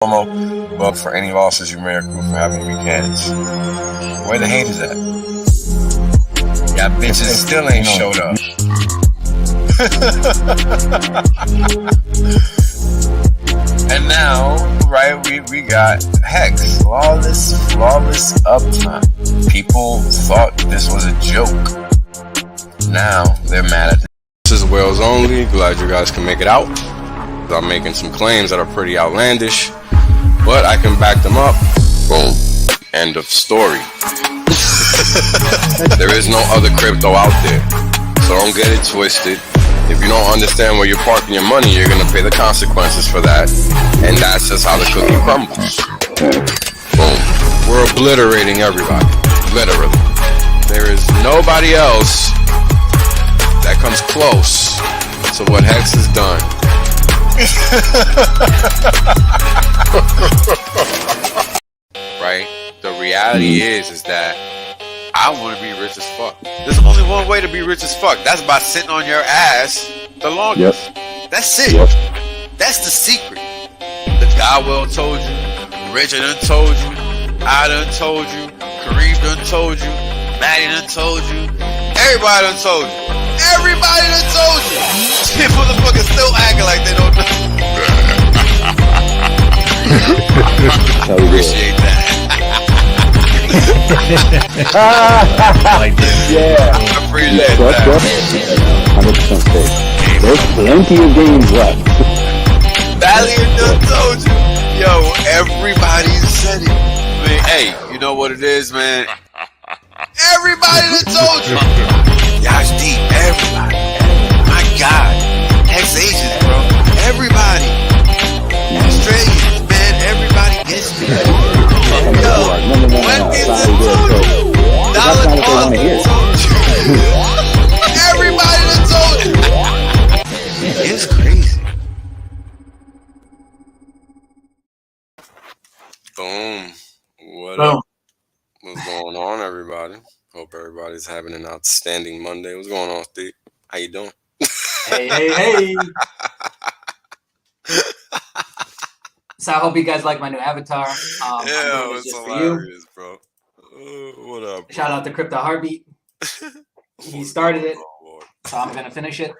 But for any losses, you may accrue for having weekends. Where the haters at? Yeah, bitches still ain't showed up. And now, right, we got Hex, flawless uptime. People thought this was a joke. Now they're mad at This is Whales Only. Glad you guys can make it out. I'm making some claims that are pretty outlandish, but I can back them up. Boom. End of story. There is no other crypto out there, so don't get it twisted. If you don't understand where you're parking your money, you're gonna pay the consequences for that, and that's just how the cookie crumbles. Boom. We're obliterating everybody, literally. There is nobody else that comes close to what Hex has done. Right? The reality is that I want to be rich as fuck. There's only one way to be rich as fuck. That's by sitting on your ass the longest. Yep. That's it. Yep. That's the secret. The Godwell told you. Richard done told you. I done told you. Kareem done told you. Maddie done told you. Everybody done told you. Everybody done told you. These motherfuckers still acting like they don't know. Appreciate that. Yeah. I appreciate that. 100% safe. There's plenty of games left. Valiant done told you. Yo, everybody said it. Man, hey, you know what it is, man? Everybody done told you. Y'all's deep. Everybody. My God. Hex-Asians, bro. Everybody. Australians, man. Everybody gets me. Yo, when is it told you? Dollar told you. Everybody done told you. It's crazy. Boom. What up? What's going on, everybody? Hope everybody's having an outstanding Monday. What's going on, Steve? How you doing? Hey. So I hope you guys like my new avatar. Yeah, it's hilarious, bro. What up, bro? Shout out to Crypto Heartbeat. He started it, so I'm gonna finish it.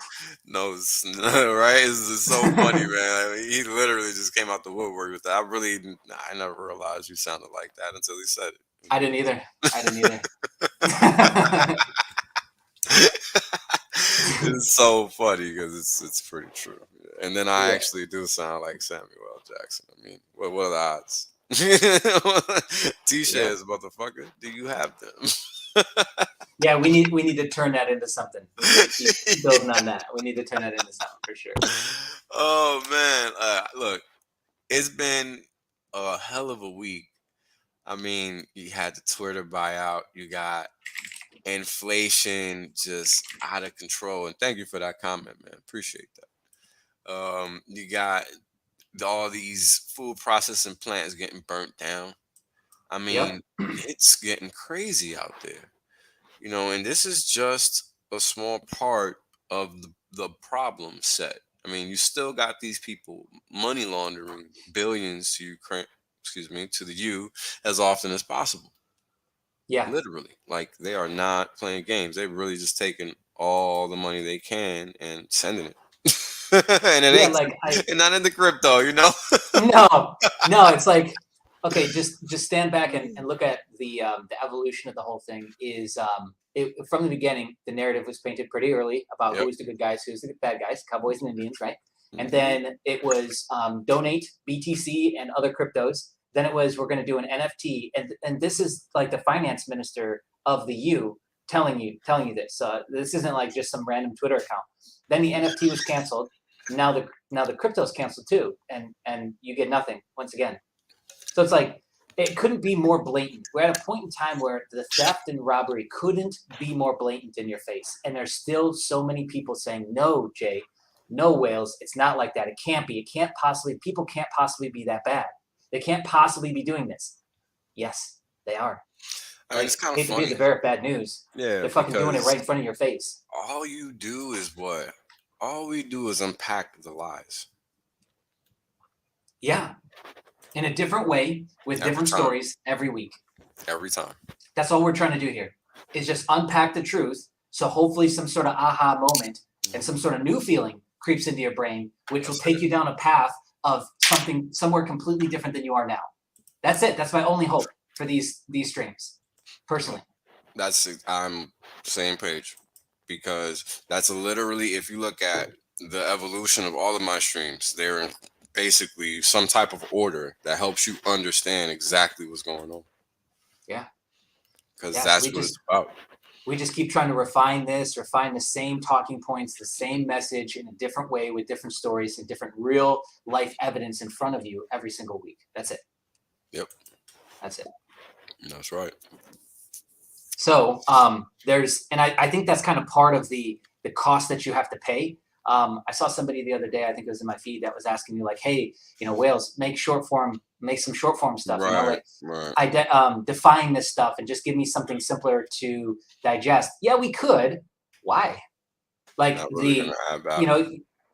No, right? It's so funny, man. I mean, he literally just came out the woodwork with that. I never realized you sounded like that until he said it. I didn't either. It's so funny because it's pretty true. And then I actually do sound like Samuel L. Jackson. I mean, what are the odds? T-shirts, motherfucker. Do you have them? Yeah, we need to turn that into something. Keep building on that. We need to turn that into something for sure. Oh man, look, it's been a hell of a week. I mean, you had the Twitter buyout. You got inflation just out of control. And thank you for that comment, man. Appreciate that. You got all these food processing plants getting burnt down. I mean, It's getting crazy out there. You know, and this is just a small part of the problem set. I mean, you still got these people money laundering billions to Ukraine, to the U as often as possible. Yeah. Literally. Like, they are not playing games. They're really just taking all the money they can and sending it. And it ain't and not in the crypto, you know? No, it's like, okay, just stand back and look at the evolution of the whole thing. Is from the beginning, the narrative was painted pretty early about who's the good guys, who's the bad guys, Cowboys and Indians, right? Mm-hmm. And then it was donate BTC and other cryptos. Then it was, we're going to do an NFT, and this is like the finance minister of the U telling you this. This isn't like just some random Twitter account. Then the NFT was canceled. Now the crypto's canceled too, and you get nothing once again. So it's like, it couldn't be more blatant. We're at a point in time where the theft and robbery couldn't be more blatant in your face, and there's still so many people saying, "No, Jay, no, Whales, it's not like that. It can't be. It can't possibly. People can't possibly be that bad. They can't possibly be doing this." Yes, they are. I mean, it's kind of funny. To be the very bad news. Yeah, they're fucking doing it right in front of your face. All you do is what? All we do is unpack the lies. Yeah. in a different way with Every different time. stories every week. Every time. That's all we're trying to do here, is just unpack the truth. So hopefully some sort of aha moment and some sort of new feeling creeps into your brain, which will take you down a path of something somewhere completely different than you are now. That's it. That's my only hope for these streams, personally. I'm same page, because that's literally, if you look at the evolution of all of my streams, they're in basically some type of order that helps you understand exactly what's going on. Yeah. Because that's what it's about. We just keep trying to refine the same talking points, the same message in a different way with different stories and different real life evidence in front of you every single week. That's it. Yep. That's it. That's right. So I think that's kind of part of the cost that you have to pay. I saw somebody the other day, I think it was in my feed, that was asking me like, hey, Wales, make some short form stuff, define this stuff and just give me something simpler to digest. Yeah, we could. Why? Like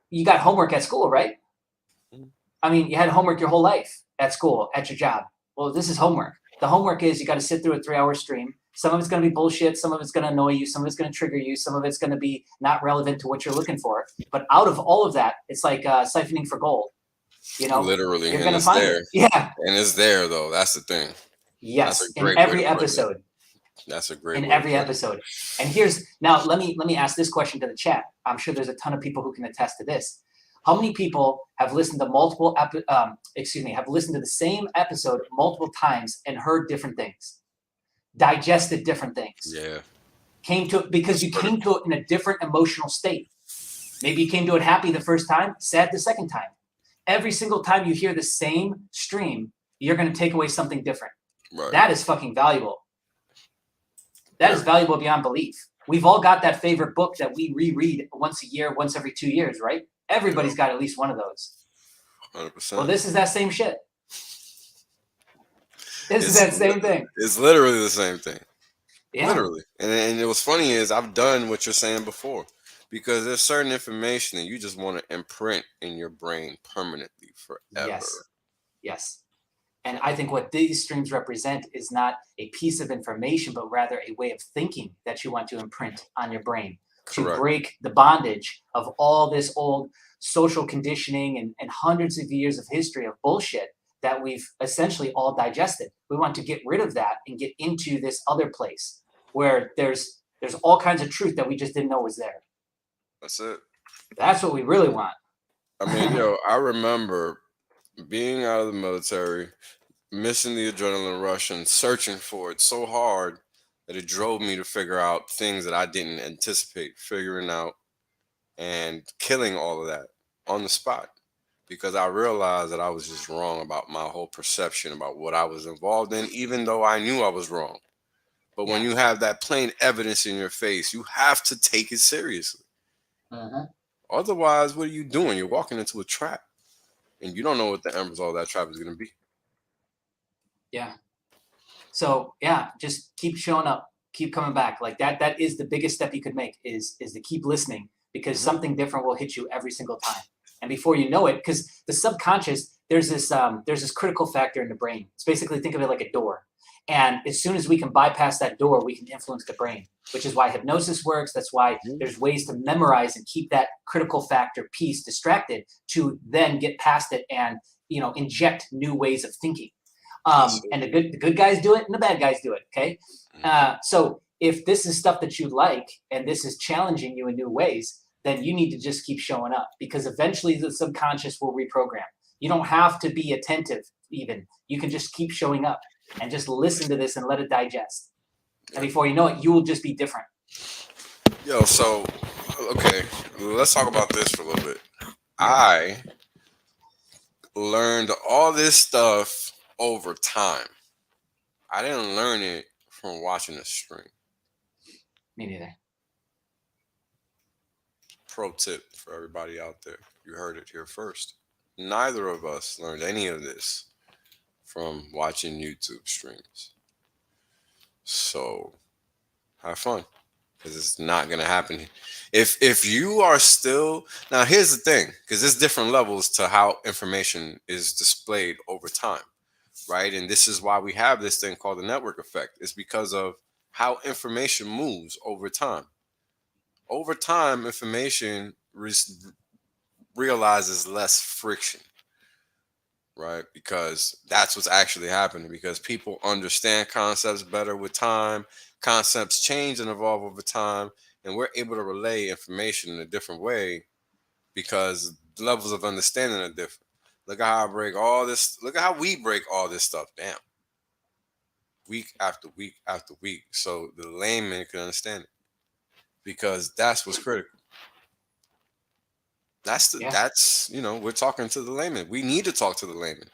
you got homework at school, right? I mean, you had homework your whole life at school, at your job. Well, this is homework. The homework is you got to sit through a 3-hour stream. Some of it's going to be bullshit. Some of it's going to annoy you. Some of it's going to trigger you. Some of it's going to be not relevant to what you're looking for. But out of all of that, it's like siphoning for gold. Literally, you're going to find it. Yeah, and it's there though. That's the thing. Yes, in every episode. That's a great. In every episode. And let me ask this question to the chat. I'm sure there's a ton of people who can attest to this. How many people have listened to have listened to the same episode multiple times and heard different things, digested different things? Yeah. Came to it because you came to it in a different emotional state. Maybe you came to it happy the first time, sad the second time. Every single time you hear the same stream, you're going to take away something different. Right. That is fucking valuable. That is valuable beyond belief. We've all got that favorite book that we reread once a year, once every 2 years, right? Everybody's got at least one of those. 100%. Well, this is that same shit. This is that same thing. It's literally the same thing. Yeah. Literally. And what's funny is I've done what you're saying before, because there's certain information that you just want to imprint in your brain permanently forever. Yes. And I think what these streams represent is not a piece of information, but rather a way of thinking that you want to imprint on your brain. Correct. To break the bondage of all this old social conditioning and hundreds of years of history of bullshit that we've essentially all digested. We want to get rid of that and get into this other place where there's all kinds of truth that we just didn't know was there. That's it. That's what we really want. I mean, I remember being out of the military, missing the adrenaline rush and searching for it so hard that it drove me to figure out things that I didn't anticipate figuring out and killing all of that on the spot, because I realized that I was just wrong about my whole perception about what I was involved in, even though I knew I was wrong. But when you have that plain evidence in your face, you have to take it seriously. Otherwise, what are you doing? You're walking into a trap, and you don't know what the end result of that trap is going to be. Yeah. So just keep showing up, keep coming back. Like that is the biggest step you could make is to keep listening, because something different will hit you every single time. And before you know it, because the subconscious, there's this critical factor in the brain. It's basically, think of it like a door. And as soon as we can bypass that door, we can influence the brain, which is why hypnosis works. That's why therethe's ways to memorize and keep that critical factor piece distracted to then get past it and, inject new ways of thinking. And the good guys do it and the bad guys do it. Okay. So if this is stuff that you like and this is challenging you in new ways, then you need to just keep showing up, because eventually the subconscious will reprogram. You don't have to be attentive even. You can just keep showing up and just listen to this and let it digest. And before you know it, you will just be different. So, okay, let's talk about this for a little bit. I learned all this stuff over time. I didn't learn it from watching a stream. Me neither. Pro tip for everybody out there. You heard it here first. Neither of us learned any of this from watching YouTube streams. So, have fun. because it's not gonna happen. If you are still now, here's the thing, because there's different levels to how information is displayed over time, right? And this is why we have this thing called the network effect. It's because of how information moves over time. Over time, information realizes less friction, right? Because that's what's actually happening, because people understand concepts better with time. Concepts change and evolve over time, and we're able to relay information in a different way because the levels of understanding are different. Look at how I break all this. Look at how we break all this stuff down, week after week after week, so the layman can understand it. Because that's what's critical. Yeah. That's we're talking to the layman. We need to talk to the layman,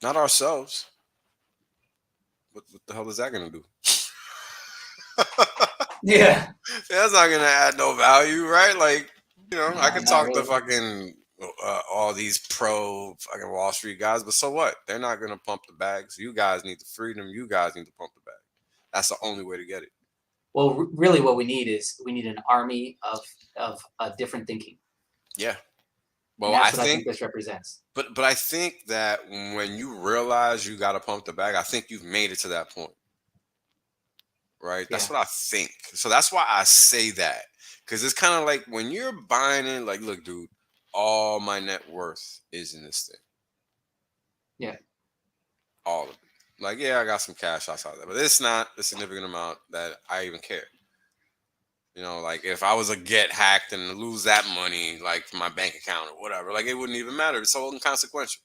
not ourselves. What the hell is that gonna do? Yeah. That's not gonna add no value, right? Like, I can Not talk to really. fucking all these pro fucking Wall Street guys, but so what? They're not gonna pump the bags. You guys need the freedom. You guys need to pump the bag. That's the only way to get it. Well, really, what we need is an army of different thinking. Yeah. Well, and that's what I think this represents. But I think that when you realize you got to pump the bag, I think you've made it to that point. Right? That's what I think. So that's why I say that. Because it's kind of like when you're buying it, like, look, dude, all my net worth is in this thing. Yeah. All of it. Like, yeah, I got some cash outside of that, but it's not a significant amount that I even care. Like if I was to get hacked and lose that money, like from my bank account or whatever, like it wouldn't even matter. It's so inconsequential.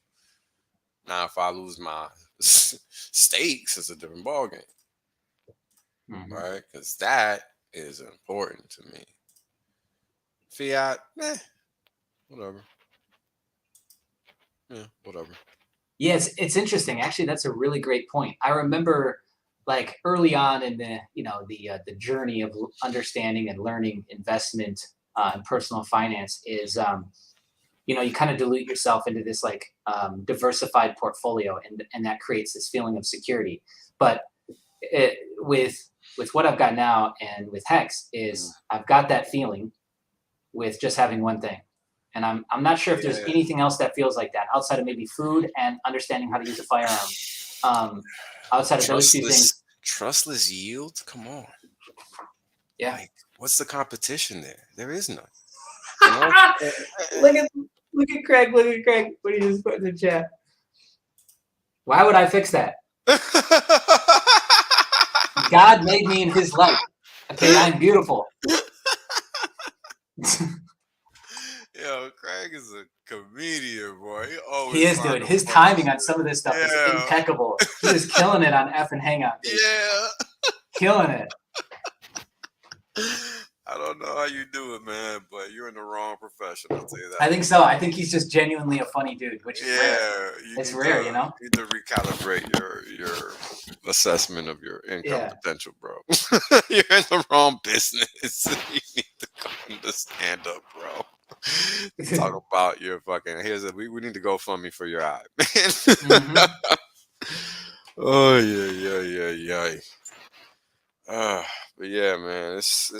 Now, if I lose my stakes, it's a different ballgame, right? Because that is important to me. Fiat, whatever. Yeah, whatever. Yeah, it's interesting. Actually, that's a really great point. I remember, like early on in the journey of understanding and learning investment and personal finance is you kind of dilute yourself into this like diversified portfolio, and that creates this feeling of security. But with what I've got now and with Hex is I've got that feeling with just having one thing. And I'm not sure if there's anything else that feels like that outside of maybe food and understanding how to use a firearm. Outside of those two things. Trustless yield? Come on. Yeah. Like, what's the competition there? There is none. Look at Craig. Look at Craig. What he just put in the chat. Why would I fix that? God made me in his light. Okay, I'm beautiful. Yo, Craig is a comedian, boy. He is, dude. His timing on some of this stuff is impeccable. He was killing it on F and Hangout. Dude. Yeah. Killing it. I don't know how you do it, man, but you're in the wrong profession, I'll tell you that. I think so. I think he's just genuinely a funny dude, which is rare. It's rare, You need to recalibrate your assessment of your income potential, bro. You're in the wrong business. You need to come to stand up, bro. Talk about your fucking we need to go fund me for your eye, man. Oh yeah. But yeah, man, it's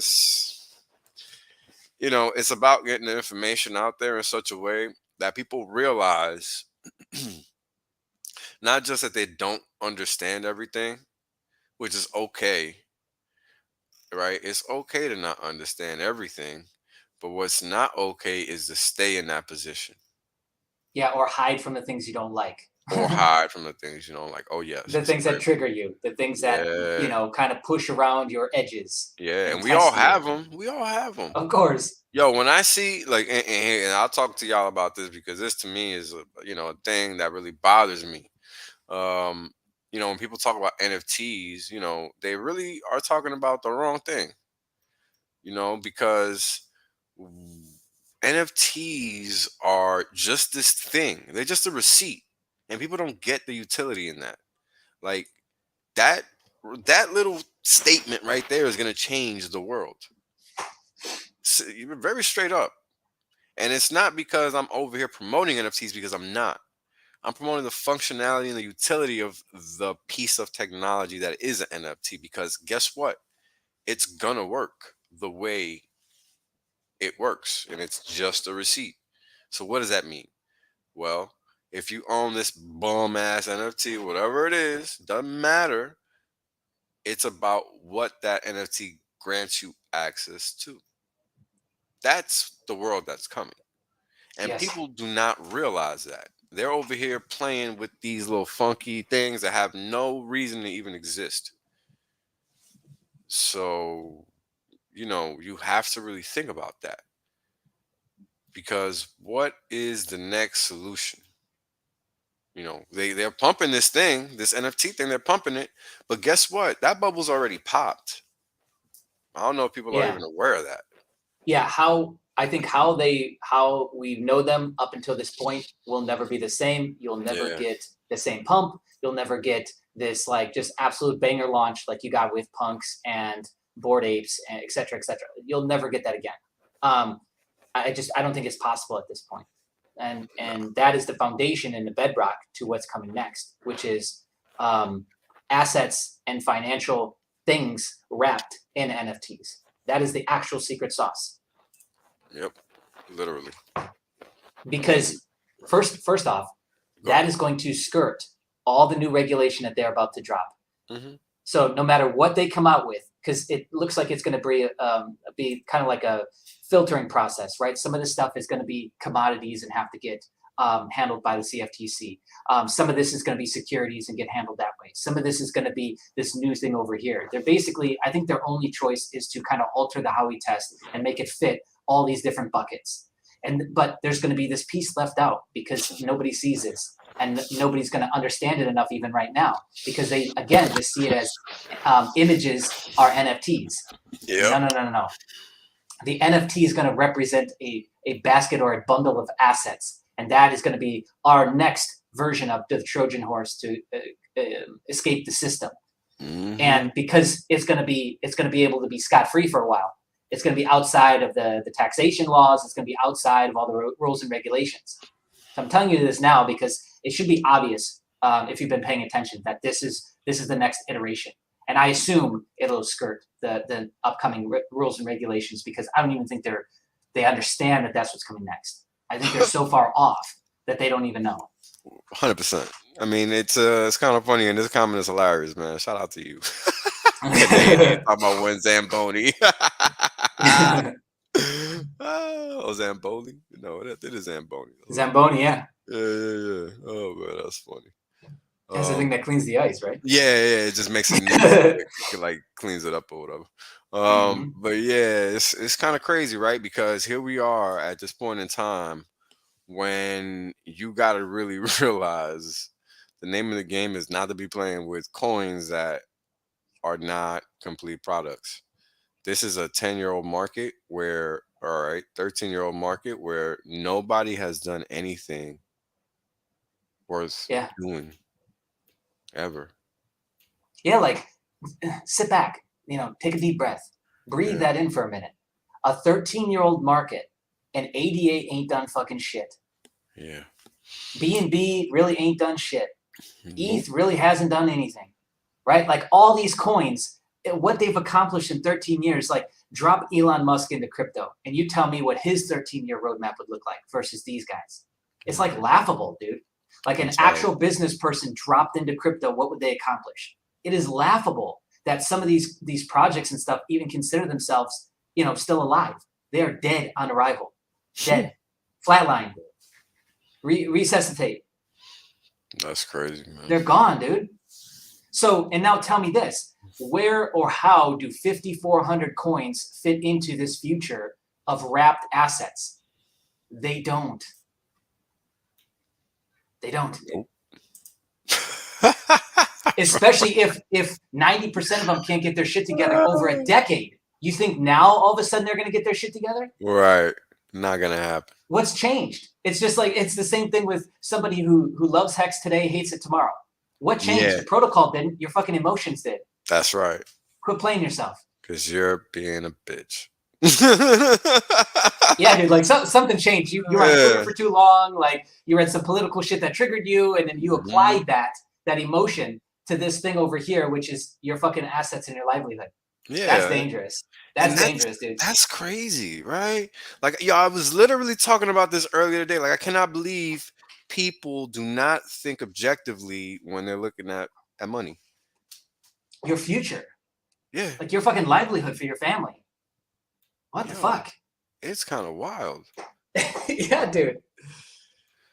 it's about getting the information out there in such a way that people realize not just that they don't understand everything, which is okay, right? It's okay to not understand everything, but what's not okay is to stay in that position. Yeah, or hide from the things you don't like. Or hide from the things you don't like. Oh, yes. The things that trigger you. The things that, kind of push around your edges. Yeah, and we all have them. We all have them. Of course. Yo, when I see, like, and I'll talk to y'all about this because this to me is, a thing that really bothers me. When people talk about NFTs, they really are talking about the wrong thing. Because NFTs are just this thing. They're just a receipt. And people don't get the utility in that. Like that little statement right there is going to change the world. Very straight up. And it's not because I'm over here promoting NFTs, because I'm not. I'm promoting the functionality and the utility of the piece of technology that is an NFT, because guess what? It's going to work. the way it works, and it's just a receipt. So what does that mean? Well, if you own this bum ass NFT, whatever it is, doesn't matter. It's about what that NFT grants you access to. That's the world that's coming. And Yes. people do not realize that. They're over here playing with these little funky things that have no reason to even exist. So, you have to really think about that. Because what is the next solution? They're pumping this thing, this NFT thing, they're pumping it. But guess what? That bubble's already popped. I don't know if people are Yeah. even aware of that. Yeah. I think how we know them up until this point will never be the same. You'll never Yeah. get the same pump. You'll never get this like just absolute banger launch like you got with Punks and Bored Apes, and et cetera, et cetera. You'll never get that again. I don't think it's possible at this point. And that is the foundation and the bedrock to what's coming next, which is assets and financial things wrapped in NFTs. That is the actual secret sauce. Yep, literally. Because first off, that is going to skirt all the new regulation that they're about to drop. Mm-hmm. So no matter what they come out with, because it looks like it's going to be kind of like a filtering process, right? Some of this stuff is going to be commodities and have to get handled by the CFTC. Some of this is going to be securities and get handled that way. Some of this is going to be this new thing over here. They're basically, I think their only choice is to kind of alter the Howey test and make it fit all these different buckets. But there's going to be this piece left out because nobody sees this. And nobody's going to understand it enough even right now because they, again, just see it as images are NFTs. Yeah. No. The NFT is going to represent a basket or a bundle of assets. And that is going to be our next version of the Trojan horse to escape the system. Mm-hmm. And because it's going to be able to be scot-free for a while. It's going to be outside of the taxation laws. It's going to be outside of all the rules and regulations. So I'm telling you this now because it should be obvious if you've been paying attention that this is the next iteration. And I assume it'll skirt the upcoming rules and regulations because I don't even think they understand that that's what's coming next. I think they're so far off that they don't even know. 100%. I mean, it's kind of funny, and this comment is hilarious, man. Shout out to you. Talking about one Zamboni. Oh, Zamboni? No, it is Zamboni. Zamboni, yeah. Yeah. Oh man, that's funny. That's the thing that cleans the ice, right? Yeah. It just makes it neat. It like cleans it up or whatever. But yeah, it's kind of crazy, right? Because here we are at this point in time when you got to really realize the name of the game is not to be playing with coins that are not complete products. This is a 10-year-old market where, 13-year-old market where nobody has done anything worth doing ever. Yeah, like sit back, take a deep breath, breathe that in for a minute. A 13-year-old market and ADA ain't done fucking shit. Yeah. BNB really ain't done shit. ETH really hasn't done anything, right? Like all these coins, what they've accomplished in 13 years, like drop Elon Musk into crypto and you tell me what his 13-year roadmap would look like versus these guys. It's like laughable, dude. Like an actual business person dropped into crypto, what would they accomplish? It is laughable that some of these projects and stuff even consider themselves, still alive. They are dead on arrival. Dead. Flatline. Resuscitate. That's crazy, man. They're gone, dude. So, and now tell me this. Where or how do 5,400 coins fit into this future of wrapped assets? They don't. They don't. Nope. Especially if 90% of them can't get their shit together over a decade. You think now all of a sudden they're going to get their shit together? Right. Not going to happen. What's changed? It's just like, it's the same thing with somebody who loves Hex today, hates it tomorrow. What changed? Yeah. The protocol didn't. Your fucking emotions did. That's right. Quit playing yourself. Because you're being a bitch. Yeah, dude, like something changed. You were on Twitter for too long. Like you read some political shit that triggered you, and then you applied that emotion to this thing over here, which is your fucking assets and your livelihood. That's Yeah, dangerous. and That's dangerous, dude. that's crazy, right? Like, yo, I was literally talking about this earlier today. Like, I cannot believe people do not think objectively when they're looking at money. Your future, Yeah, like your fucking livelihood for your family. What the yo, fuck? it's kind of wild. Yeah, dude.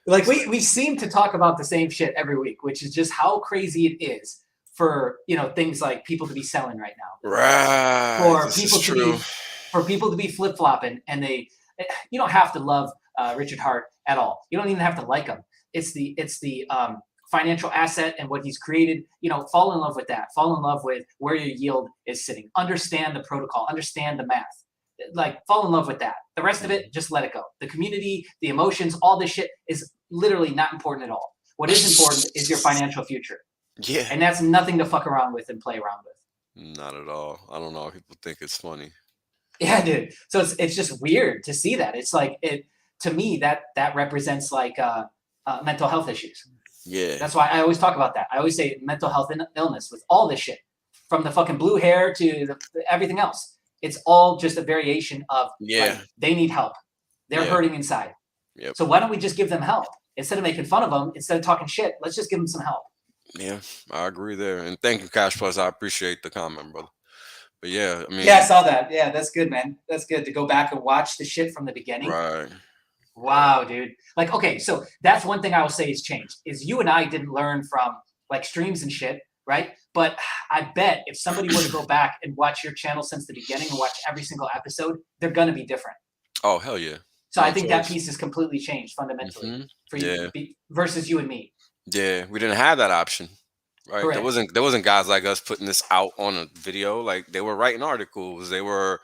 Like It's like, we seem to talk about the same shit every week, which is just how crazy it is for things like people to be selling right now, right, for this is people to true. be flip flopping, and you don't have to love Richard Hart at all. You don't even have to like him. It's the financial asset and what he's created. Fall in love with that. Fall in love with where your yield is sitting. Understand the protocol. Understand the math. Like, fall in love with that. The rest of it, just let it go. The community, the emotions, all this shit is literally not important at all. What is important is your financial future. Yeah, And that's nothing to fuck around with and play around with. not at all. I don't know. People think it's funny. Yeah, dude. So it's just weird to see that. It's like to me that represents like mental health issues. Yeah, That's why I always talk about that. I always say mental health illness with all this shit, from the fucking blue hair to everything else. It's all just a variation of like, they need help. They're hurting inside. Yep. So why don't we just give them help instead of making fun of them? Instead of talking shit, let's just give them some help. Yeah, I agree there. And thank you, Cash Plus. I appreciate the comment, brother. But yeah, I mean, Yeah, I saw that. Yeah, that's good, man. That's good to go back and watch the shit from the beginning. right. Wow, dude. Like, okay, so that's one thing I will say has changed is you and I didn't learn from like streams and shit, right? But I bet if somebody were to go back and watch your channel since the beginning and watch every single episode, they're gonna be different. Oh, hell yeah. So I think that piece has completely changed fundamentally for you versus you and me. Yeah, we didn't have that option. Right. Correct. There wasn't guys like us putting this out on a video. Like, they were writing articles. They were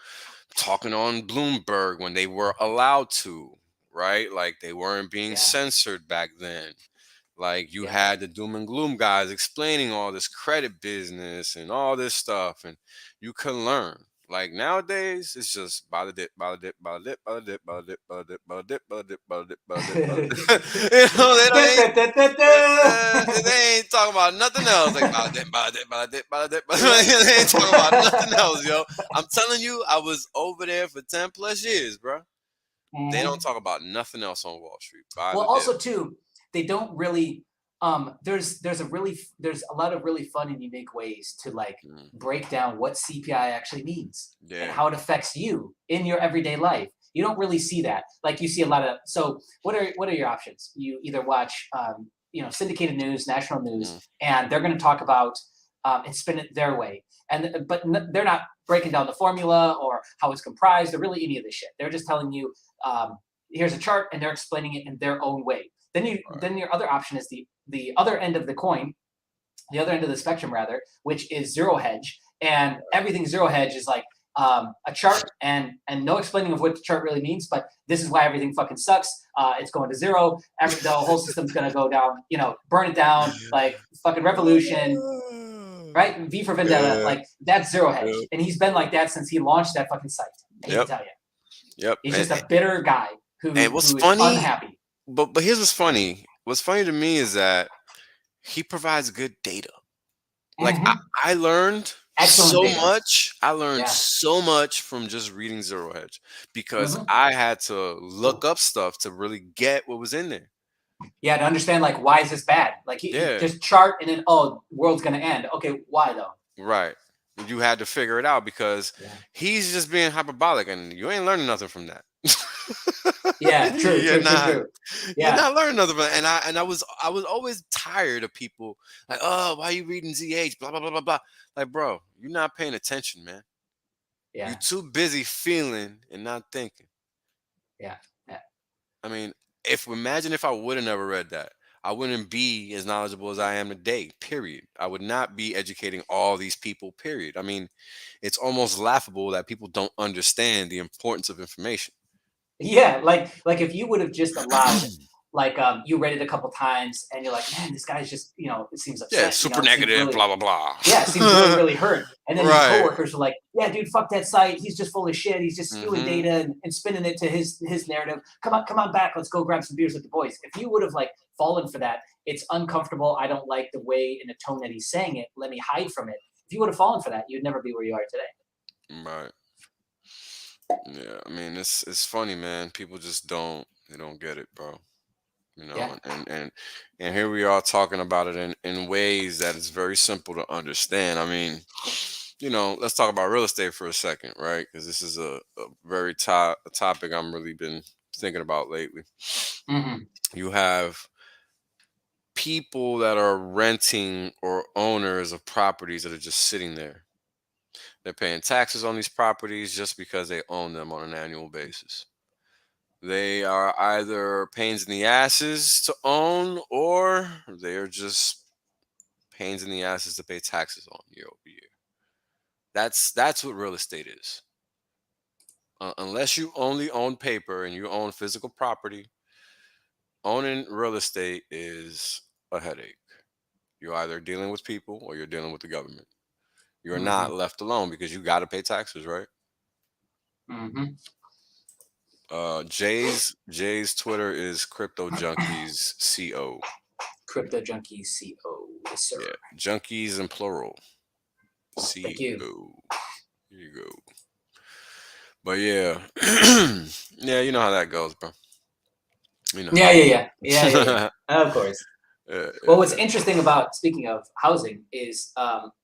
talking on Bloomberg when they were allowed to, right? Like, they weren't being censored back then. Like, you had the doom and gloom guys explaining all this credit business and all this stuff, and you can learn. Like, nowadays, it's just buy the dip, buy the dip, buy the dip, buy the dip, buy the dip, buy the dip, buy the dip, buy the dip, buy the dip, buy the dip, buy the dip. They ain't talking about nothing else. Like, buy the dip, buy the dip, buy the dip, buy the dip. They ain't talking about nothing else, yo. I'm telling you, I was over there for 10 plus years, bro. They don't talk about nothing else on Wall Street. Well, also too, they don't really there's a lot of really fun and unique ways to like break down what CPI actually means and how it affects you in your everyday life. You don't really see that. Like, you see a lot of, so what are your options? You either watch syndicated news, national news, and they're going to talk about and spin it their way. But they're not breaking down the formula or how it's comprised or really any of this shit. They're just telling you, here's a chart, and they're explaining it in their own way. Then your other option is the other end of the coin, the other end of the spectrum rather, which is zero hedge, and everything zero hedge is like a chart and no explaining of what the chart really means, but this is why everything fucking sucks. It's going to zero. The whole system's gonna go down. Burn it down, like fucking revolution. Right? V for Vendetta, like that's zero hedge. And he's been like that since he launched that fucking site. I hate to tell you. He's just a bitter guy who is unhappy. But here's what's funny. What's funny to me is that he provides good data. Like, I learned so much. I learned so much from just reading Zero Hedge because I had to look up stuff to really get what was in there. Yeah, to understand, like, why is this bad? Like, just chart and then, world's gonna end. Okay, why though? Right. You had to figure it out because he's just being hyperbolic, and you ain't learning nothing from that. Yeah, true. You're not learning nothing from that. And I was always tired of people like, oh, why are you reading ZH? Blah blah blah blah blah. Like, bro, you're not paying attention, man. Yeah. You're too busy feeling and not thinking. Yeah. I mean, imagine if I would have never read that. I wouldn't be as knowledgeable as I am today, period. I would not be educating all these people, period. I mean, it's almost laughable that people don't understand the importance of information. Yeah, like if you would have just allowed, like, you read it a couple times and you're like, man, this guy's just, it seems upset. Yeah, super negative, really, blah, blah, blah. Yeah, it seems really, really hurt. And then his coworkers are like, yeah, dude, fuck that site. He's just full of shit. He's just spewing data and spinning it to his narrative. Come on back. Let's go grab some beers with the boys. If you would have, like, fallen for that, it's uncomfortable. I don't like the way and the tone that he's saying it. Let me hide from it. If you would have fallen for that, you'd never be where you are today. Right. Yeah. I mean, it's funny, man. People just don't get it, bro. You Yeah. know, and here we are talking about it in ways that it's very simple to understand. I mean, let's talk about real estate for a second, right? Because this is a very a topic I'm really been thinking about lately. Hmm. You have people that are renting or owners of properties that are just sitting there. They're paying taxes on these properties just because they own them on an annual basis. They are either pains in the asses to own, or they are just pains in the asses to pay taxes on year over year. That's what real estate is. Unless you only own paper and you own physical property, owning real estate is a headache. You're either dealing with people or you're dealing with the government. You're Hmm. not left alone because you got to pay taxes, right? Hmm. Jay's Twitter is Crypto Junkies CO. Crypto Junkies CO. Yes, sir. Yeah, junkies in plural. Thank you. CO. Here you go. But yeah, yeah, you know how that goes, bro. You know how Yeah. that Of course. yeah, Well, what's interesting about, speaking of housing, is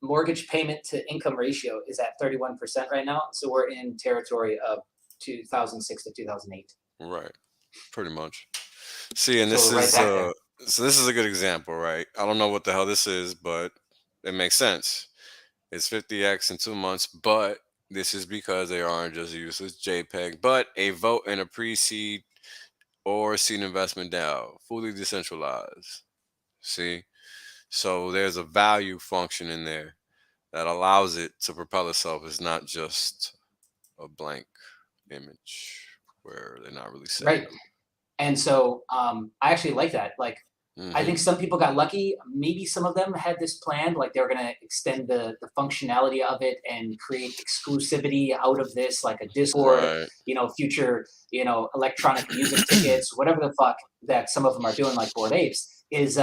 mortgage payment to income ratio is at 31% right now. So we're in territory of 2006 to 2008. right, pretty much. See, and So this we're right is back there. so this is a good example, right? I don't know what the hell this is, but it makes sense. It's 50x in 2 months, but this is because they aren't just a useless JPEG, but a vote in a pre-seed or seed investment DAO, fully decentralized. See, so there's a value function in there that allows it to propel itself. It's not just a blank image where they're not really saying Right. And so I actually like that. Like, I think some people got lucky. Maybe some of them had this planned, like they were going to extend the functionality of it and create exclusivity out of this, like a Discord, Right. future, electronic music tickets, whatever the fuck that some of them are doing, like Bored Apes, is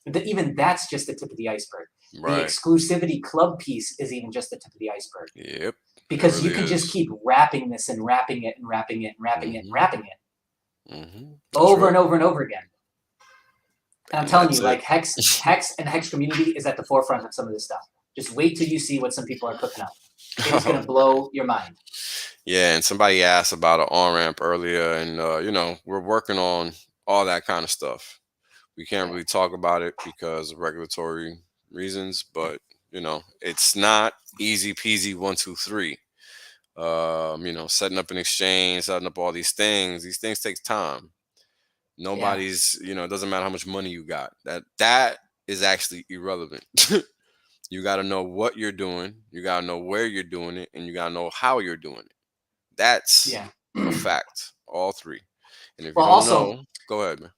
even that's just the tip of the iceberg. The Right. exclusivity club piece is even just the tip of the iceberg. Yep. Because you really can just is. keep wrapping this and wrapping it and wrapping it and wrapping it and wrapping it That's over right. and over and over again. And I'm And telling that's you, it. like Hex and Hex community is at the forefront of some of this stuff. Just wait till you see what some people are cooking up. It's gonna blow your mind. Yeah, and somebody asked about an on-ramp earlier, and we're working on all that kind of stuff. We can't really talk about it because of regulatory reasons, but it's not easy peasy 1 2 3. Setting up an exchange, setting up all these things take time. Nobody's, it doesn't matter how much money you got. That is actually irrelevant. You got to know what you're doing, you got to know where you're doing it, and you got to know how you're doing it. That's Yeah. a fact. All three. And if you Well, don't also, know, go ahead, man.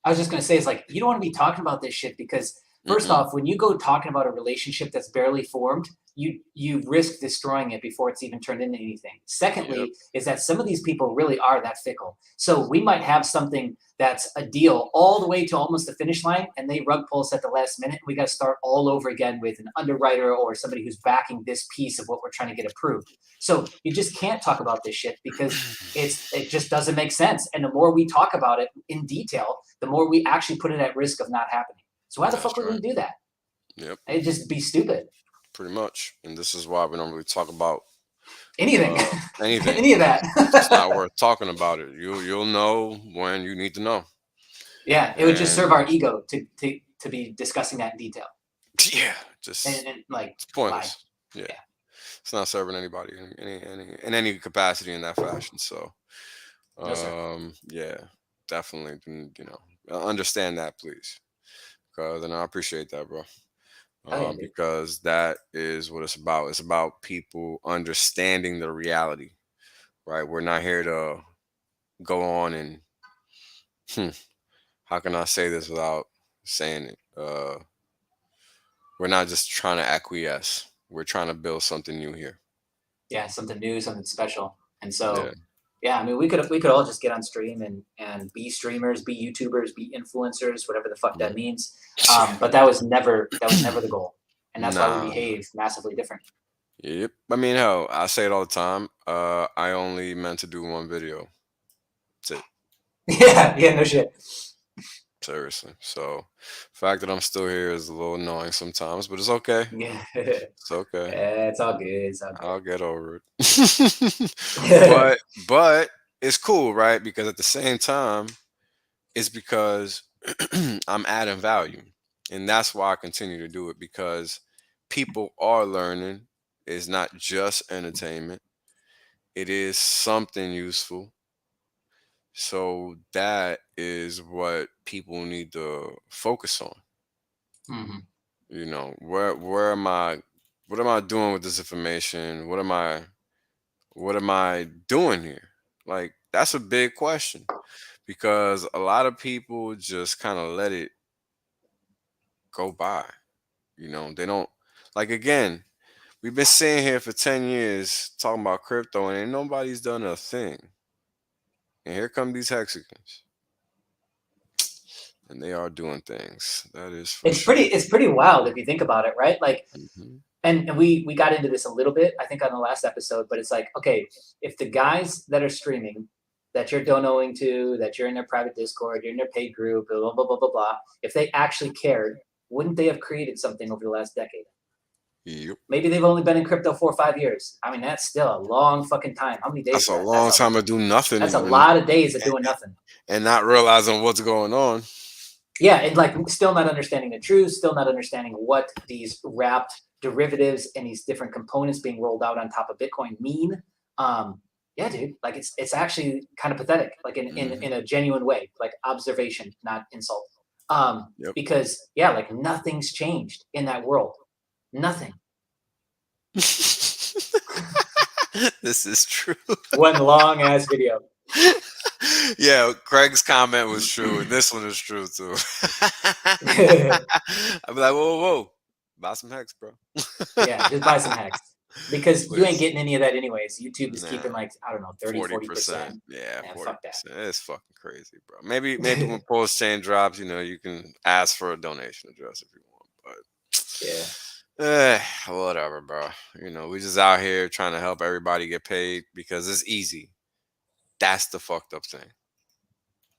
I was just gonna say, it's like you don't want to be talking about this shit because first off, when you go talking about a relationship that's barely formed, you risk destroying it before it's even turned into anything. Secondly, is that some of these people really are that fickle. So we might have something that's a deal all the way to almost the finish line, and they rug pull us at the last minute. We got to start all over again with an underwriter or somebody who's backing this piece of what we're trying to get approved. So you just can't talk about this shit because it just doesn't make sense. And the more we talk about it in detail, the more we actually put it at risk of not happening. So why the fuck would we do that? Yep. It'd just be stupid. Pretty much. And this is why we don't really talk about anything. Anything. Any of that. It's not worth talking about it. You'll know when you need to know. Yeah, it would just serve our ego to be discussing that in detail. Yeah, just and like it's pointless. Yeah. It's not serving anybody in any capacity in that fashion. So, yeah, definitely. Understand that, please, because I appreciate that, bro. Because that is what it's about. It's about people understanding the reality, right? We're not here to go on and how can I say this without saying it? We're not just trying to acquiesce. We're trying to build something new here. Yeah, something new, something special. And so, yeah, I mean, we could all just get on stream and be streamers, be YouTubers, be influencers, whatever the fuck that means. But that was never the goal, and that's why we behave massively different. Yep. I mean, hell, I say it all the time. I only meant to do one video. That's it. Yeah, no shit. Seriously. So, the fact that I'm still here is a little annoying sometimes, but it's okay. Yeah, It's okay. it's all good. It's all I'll good. get over it. but it's cool, right? Because at the same time, it's because I'm adding value. And that's why I continue to do it, because people are learning. It's not just entertainment. It is something useful. So that is what people need to focus on. Hmm. You know, where am I, what am I doing with this information? What am I doing here? Like, that's a big question, because a lot of people just kind of let it go by. You know, they don't, like, again, we've been sitting here for 10 years talking about crypto and ain't nobody's done a thing. And here come these Hexicans. And they are doing things. That is for sure. It's pretty wild if you think about it, right? Like, Hmm. and we got into this a little bit, I think, on the last episode, but it's like, okay, if the guys that are streaming, that you're donating to, that you're in their private Discord, you're in their paid group, blah, blah, blah, blah, blah, blah, if they actually cared, wouldn't they have created something over the last decade? Yep. Maybe they've only been in crypto 4 or 5 years. I mean, that's still a long fucking time. How many days That's is a that? long time to do nothing That's a lot of days of doing nothing. and not realizing what's going on. Yeah, and like still not understanding the truth, still not understanding what these wrapped derivatives and these different components being rolled out on top of Bitcoin mean. Yeah, dude, like it's actually kind of pathetic, like in a genuine way, like observation, not insult. Yep. Because yeah, like nothing's changed in that world. Nothing. This is true. One long ass video. Yeah, Craig's comment was true, and this one is true too. I'd be like, whoa, buy some Hex, bro. Yeah, just buy some Hex. Because you ain't Please. getting any of that anyways. YouTube is Nah. keeping like, I don't know, 30-40%. Yeah, Man, 40%. fuck that. It's fucking crazy, bro. Maybe when Post Chain drops, you know, you can ask for a donation address if you want. But whatever, bro. You know, we just out here trying to help everybody get paid because it's easy. That's the fucked up thing.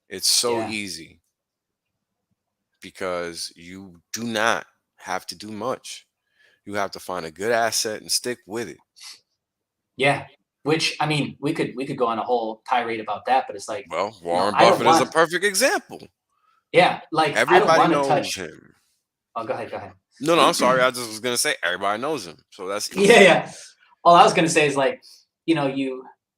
It's so Yeah. easy because you do not have to do much. You have to find a good asset and stick with it. Yeah. Which, I mean, we could go on a whole tirade about that, but it's like, Well, you know, Warren I don't Buffett is a want, perfect example. yeah, like I don't Everybody want to knows touch. him. Oh, go ahead. No, I'm sorry. I just was gonna say everybody knows him, so that's easy. Yeah. All I was gonna say is like, you know,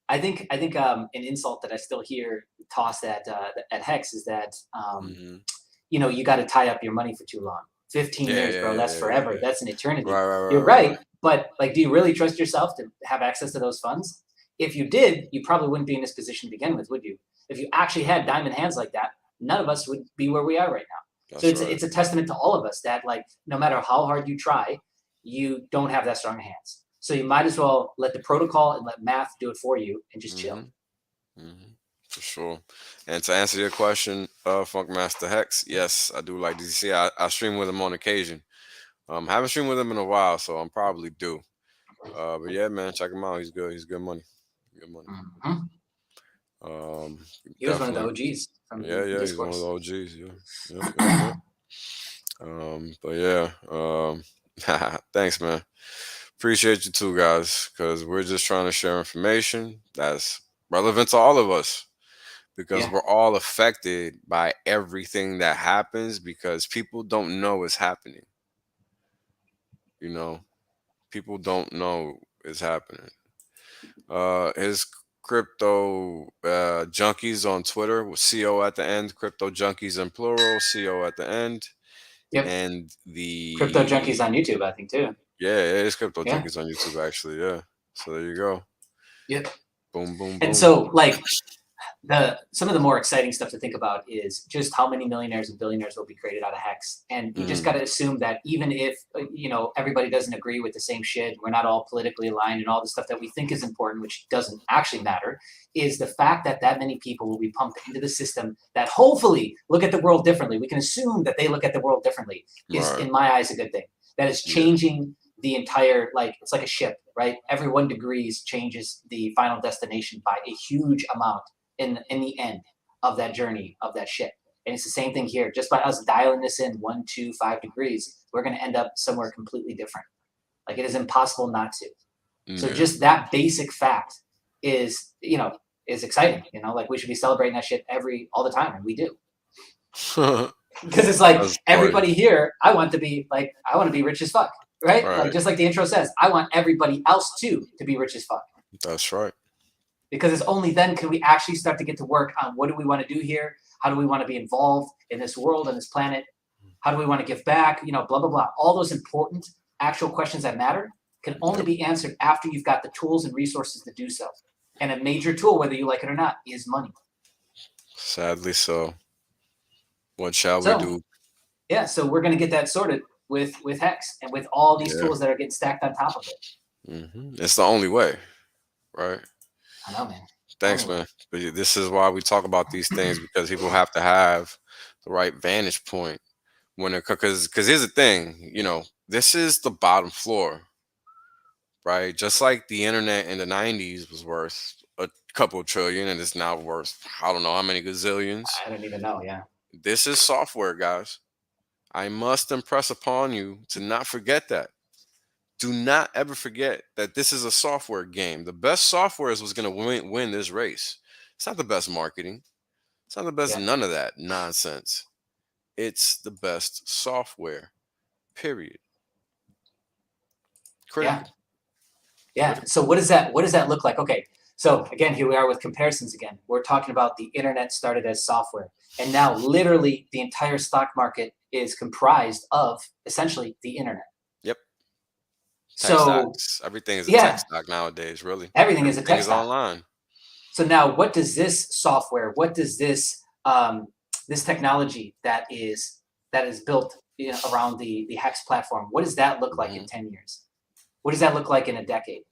I think an insult that I still hear tossed at Hex is that you know, you got to tie up your money for too long. 15 years, bro. That's forever. Yeah. That's an eternity. Right. You're right. But like, do you really trust yourself to have access to those funds? If you did, you probably wouldn't be in this position to begin with, would you? If you actually had diamond hands like that, none of us would be where we are right now. That's So it's a testament to all of us that like, no matter how hard you try, you don't have that strong hands. So you might as well let the protocol and let math do it for you and just chill. For sure. And to answer your question, Funk Master Hex, yes, I do like DC. I stream with him on occasion. Haven't streamed with him in a while, so I'm probably due. But yeah, man, check him out. He's good. He's good money. Good money. He was one of the OGs. From he's one of the OGs. Yeah. But yeah, thanks, man. Appreciate you too, guys, because we're just trying to share information that's relevant to all of us, because we're all affected by everything that happens because people don't know it's happening. You know, people don't know it's happening. His crypto junkies on Twitter with CO at the end, crypto junkies in plural, CO at the end. Yep. And the Crypto junkies on YouTube, I think too. Yeah, it is crypto junkies on YouTube actually. Yeah. So there you go. Yep. Boom. And so like some of the more exciting stuff to think about is just how many millionaires and billionaires will be created out of Hex. And you just got to assume that even if, you know, everybody doesn't agree with the same shit, we're not all politically aligned and all the stuff that we think is important, which doesn't actually matter, is the fact that that many people will be pumped into the system that hopefully look at the world differently. We can assume that they look at the world differently is in my eyes a good thing. That is changing the entire, like, it's like a ship. right? Every 1 degree changes the final destination by a huge amount in the end of that journey of that ship. And it's the same thing here. Just by us dialing this in 1, 2, 5 degrees, we're going to end up somewhere completely different. Like, it is impossible not to. So just that basic fact is, you know, is exciting. You know, like, we should be celebrating that shit all the time, and we do. Because it's like everybody here, I want to be rich as fuck, right? Like, just like the intro says, I want everybody else too to be rich as fuck. That's right. Because it's only then can we actually start to get to work on what do we want to do here? How do we want to be involved in this world and this planet? How do we want to give back? You know, blah, blah, blah. All those important actual questions that matter can only be answered after you've got the tools and resources to do so. And a major tool, whether you like it or not, is money. Sadly so. What shall we do? Yeah, so we're going to get that sorted with HEX and with all these tools that are getting stacked on top of it. It's the only way, right? I know, man. Thanks, man. But this is why we talk about these things, because people have to have the right vantage point when it, because here's the thing, you know, this is the bottom floor, right? Just like the internet in the 90s was worth a couple of trillion and it's now worth, I don't know how many gazillions. I don't even know. Yeah. This is software, guys. I must impress upon you to not forget that. Do not ever forget that this is a software game. The best software is what's going to win this race. It's not the best marketing. It's not the best, none of that nonsense. It's the best software, period. Critical. Yeah. So what does that look like? Okay. So again, here we are with comparisons again. We're talking about the internet started as software. And now literally the entire stock market is comprised of essentially the internet. Yep. So stocks. Everything is a tech stock nowadays, really. Everything is a tech stock. Online. So now what does this software, what does this this technology that is built around the HEX platform, what does that look like in 10 years? What does that look like in a decade?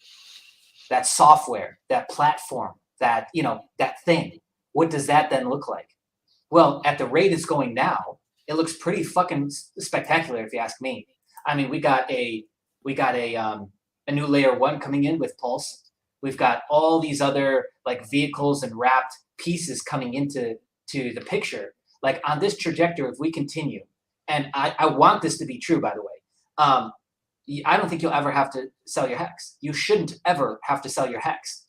That software, that platform, that, that thing, what does that then look like? Well, at the rate it's going now, it looks pretty fucking spectacular, if you ask me. I mean, we got a new layer 1 coming in with Pulse. We've got all these other like vehicles and wrapped pieces coming into the picture. Like, on this trajectory, if we continue, and I want this to be true, by the way, I don't think you'll ever have to sell your HEX. You shouldn't ever have to sell your HEX.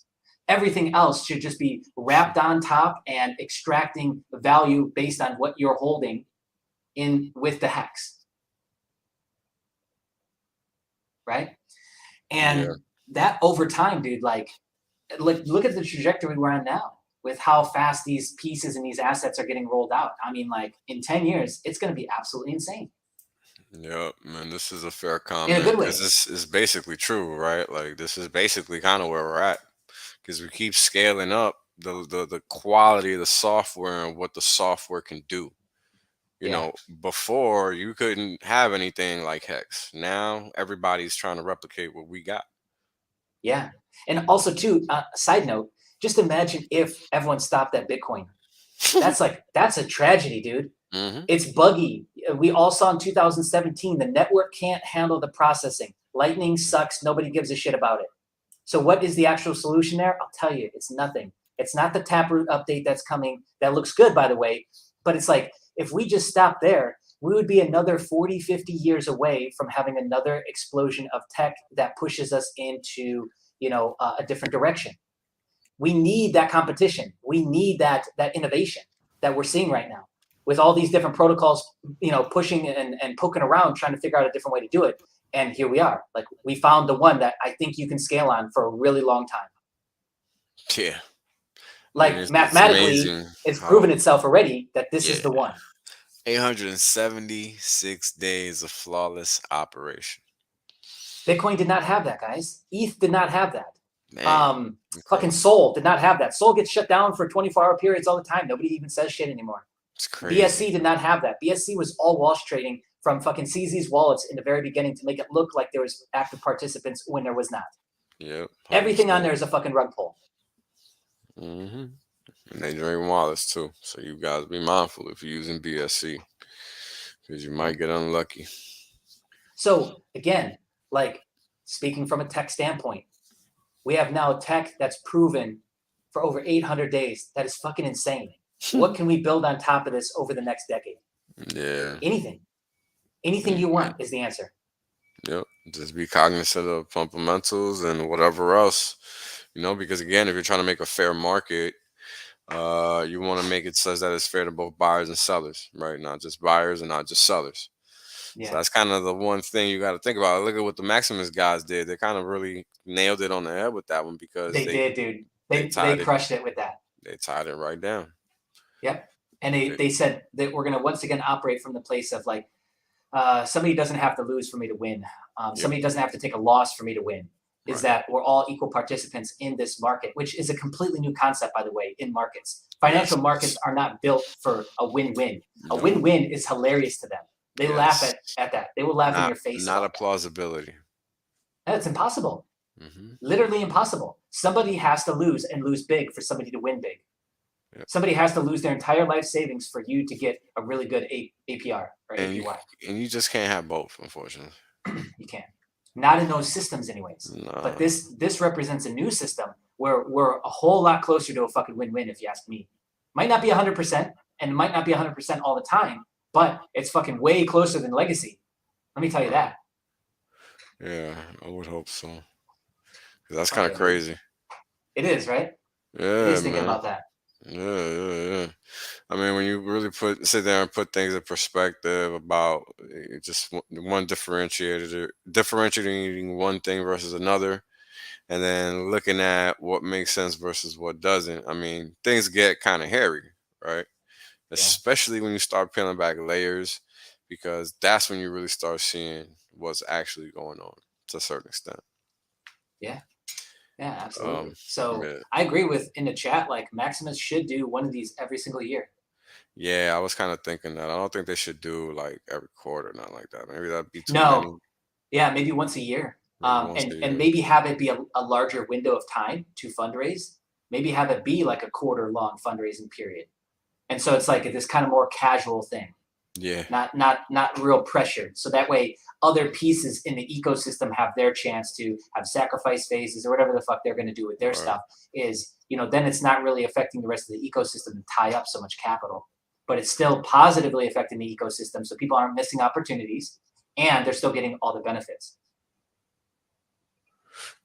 Everything else should just be wrapped on top and extracting value based on what you're holding in with the HEX. Right? And that over time, dude, like look at the trajectory we're on now with how fast these pieces and these assets are getting rolled out. I mean, like, in 10 years, it's going to be absolutely insane. Yep, man, this is a fair comment. In a good way. This is basically true, right? Like, this is basically kind of where we're at, because we keep scaling up the quality of the software and what the software can do. You know, before you couldn't have anything like HEX. Now everybody's trying to replicate what we got. Yeah, and also too, side note, just imagine if everyone stopped at Bitcoin. That's a tragedy, dude. It's buggy. We all saw in 2017, the network can't handle the processing. Lightning sucks. Nobody gives a shit about it. So what is the actual solution there? I'll tell you, it's nothing. It's not the Taproot update that's coming. That looks good, by the way. But it's like, if we just stop there, we would be another 40, 50 years away from having another explosion of tech that pushes us into, a different direction. We need that competition. We need that innovation that we're seeing right now, with all these different protocols, pushing and poking around, trying to figure out a different way to do it. And here we are. Like, we found the one that I think you can scale on for a really long time. Yeah. Like, mathematically, it's proven itself already that this is the one. 876 days of flawless operation. Bitcoin did not have that, guys. ETH did not have that. Man, fucking Sol did not have that. Sol gets shut down for 24-hour periods all the time. Nobody even says shit anymore. It's crazy. BSC did not have that. BSC was all wash trading from fucking CZ's wallets in the very beginning to make it look like there was active participants when there was not. Yep. Everything on there is a fucking rug pull. And they drain wallets too. So you guys be mindful if you're using BSC, because you might get unlucky. So again, like, speaking from a tech standpoint, we have now tech that's proven for over 800 days. That is fucking insane. What can we build on top of this over the next decade? Yeah. Anything. Anything you want is the answer. Yep. Just be cognizant of fundamentals and whatever else, because again, if you're trying to make a fair market, you want to make it such that it's fair to both buyers and sellers, right? Not just buyers and not just sellers. Yeah. So that's kind of the one thing you got to think about. Look at what the Maximus guys did. They kind of really nailed it on the head with that one because they did, dude. They crushed it with that. They tied it right down. Yep. And they said that we're going to once again operate from the place of like, somebody doesn't have to lose for me to win. Somebody doesn't have to take a loss for me to win. Is that we're all equal participants in this market, which is a completely new concept, by the way, in markets. Financial markets are not built for a win-win. A win-win is hilarious to them. They laugh at that. They will laugh in your face. Not a plausibility. That's impossible. Mm-hmm. Literally impossible. Somebody has to lose and lose big for somebody to win big. Yep. Somebody has to lose their entire life savings for you to get a really good APR or APY. And you just can't have both, unfortunately. You can't. Not in those systems anyways. No. But this represents a new system where we're a whole lot closer to a fucking win-win, if you ask me. Might not be 100%, and it might not be 100% all the time, but it's fucking way closer than legacy. Let me tell you that. Yeah, I would hope so. That's kind of crazy. It is, right? Yeah, it is thinking about that. Yeah. I mean, when you really sit there and put things in perspective about just one differentiating one thing versus another, and then looking at what makes sense versus what doesn't. I mean, things get kind of hairy, right? Especially when you start peeling back layers, because that's when you really start seeing what's actually going on to a certain extent. Yeah. Yeah, absolutely. I agree with in the chat, like Maximus should do one of these every single year. Yeah, I was kind of thinking that. I don't think they should do like every quarter, not like that. Maybe that'd be too many. Yeah, maybe once a year. And maybe have it be a larger window of time to fundraise. Maybe have it be like a quarter long fundraising period. And so it's like this kind of more casual thing. Yeah. Not real pressured. So that way other pieces in the ecosystem have their chance to have sacrifice phases or whatever the fuck they're going to do with their stuff is, then it's not really affecting the rest of the ecosystem to tie up so much capital, but it's still positively affecting the ecosystem. So people aren't missing opportunities and they're still getting all the benefits.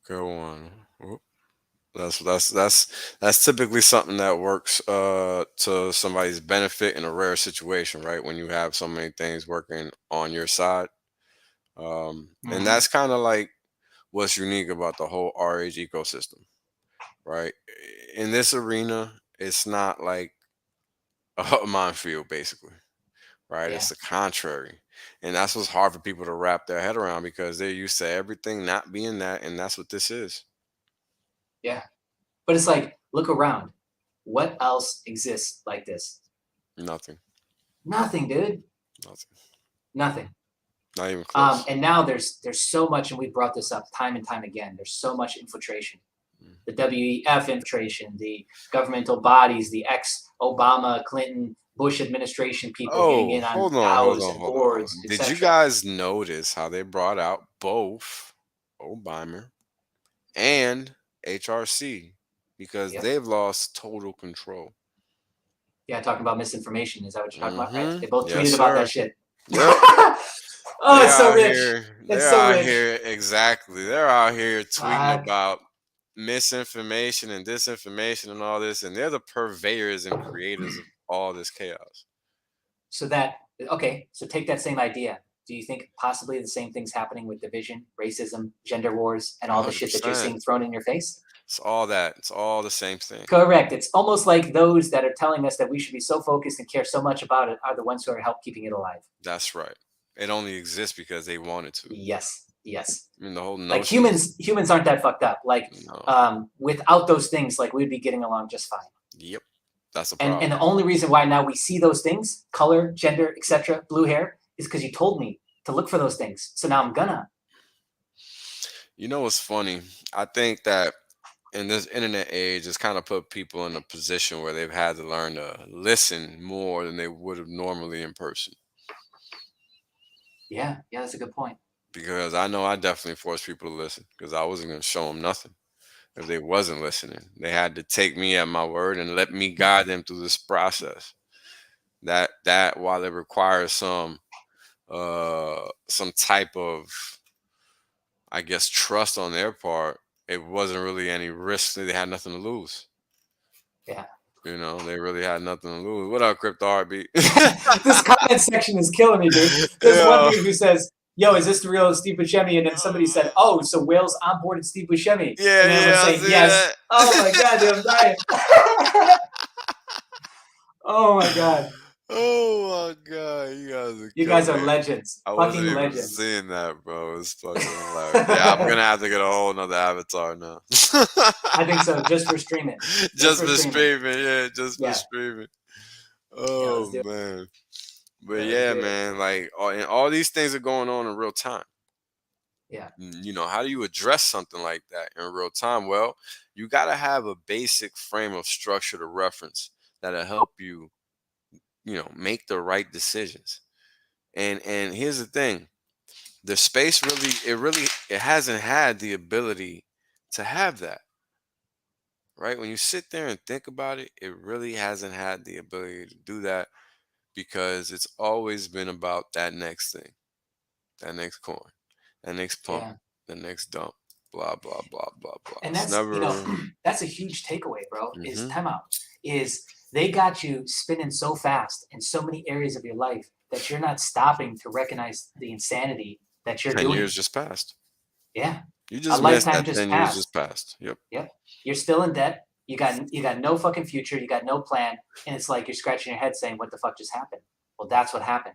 Go on. That's typically something that works to somebody's benefit in a rare situation, right? When you have so many things working on your side. And that's kind of like what's unique about the whole RH ecosystem, right? In this arena, it's not like a minefield, basically, right? It's the contrary. And that's what's hard for people to wrap their head around because they're used to everything not being that, and that's what this is. Yeah. But it's like, look around. What else exists like this? Nothing. Nothing, dude. Nothing. Not even close. And now there's so much, and we brought this up time and time again. There's so much infiltration. The WEF infiltration, the governmental bodies, the ex-Obama, Clinton, Bush administration people getting in on DAOs and boards. Did you guys notice how they brought out both Obama and HRC because they've lost total control? Yeah, talking about misinformation. Is that what you're talking about? Right? They both tweeted about that shit. Yep. Oh, it's so rich. They're out here, exactly. They're out here tweeting about misinformation and disinformation and all this, and they're the purveyors and creators of all this chaos. So take that same idea. Do you think possibly the same thing's happening with division, racism, gender wars, and all the shit that you're seeing thrown in your face? It's all that. It's all the same thing. Correct. It's almost like those that are telling us that we should be so focused and care so much about it are the ones who are help keeping it alive. That's right. It only exists because they wanted to. Yes. I mean, the whole notion. Like humans aren't that fucked up. Like without those things, like we'd be getting along just fine. Yep. That's the problem. And the only reason why now we see those things, color, gender, etc., blue hair, is because you told me to look for those things. So now I'm gonna. You know what's funny? I think that in this internet age, it's kind of put people in a position where they've had to learn to listen more than they would have normally in person. Yeah, that's a good point. because I know I definitely forced people to listen because I wasn't going to show them nothing if they wasn't listening. They had to take me at my word and let me guide them through this process. That while it requires some type of, I guess, trust on their part, it wasn't really any risk. They had nothing to lose. Yeah. You know, they really had nothing to lose. What up, Crypto Heartbeat? This comment section is killing me, dude. There's one dude who says, "Yo, is this the real Steve Buscemi?" And then somebody said, "Oh, so Wales onboarded Steve Buscemi." Yeah, and everyone's saying, "Yes." that. Oh my god, dude, I'm dying. Oh my god. Oh my god, you guys are me. legends. I Fucking wasn't even legends. seeing that, bro. It's fucking hilarious. Yeah, I'm gonna have to get a whole nother avatar now. I think so, just for streaming. Just for streaming, yeah, just for streaming. Oh yeah, man. But yeah, man, like all these things are going on in real time. Yeah. You know, how do you address something like that in real time? Well, you got to have a basic frame of structure to reference that'll help you, make the right decisions. And here's the thing. The space it hasn't had the ability to have that. Right? When you sit there and think about it, it really hasn't had the ability to do that because it's always been about that next thing, that next coin, that next pump, the next dump, blah, blah, blah, blah, blah. And It's that's, never... that's a huge takeaway, bro, is timeout. Is they got you spinning so fast in so many areas of your life that you're not stopping to recognize the insanity that you're 10 doing. 10 years just passed. Yeah. You just a missed lifetime that just 10 passed. years just passed. Yep. Yep. You're still in debt. You got no fucking future. You got no plan. And it's like you're scratching your head saying, what the fuck just happened? Well, that's what happened.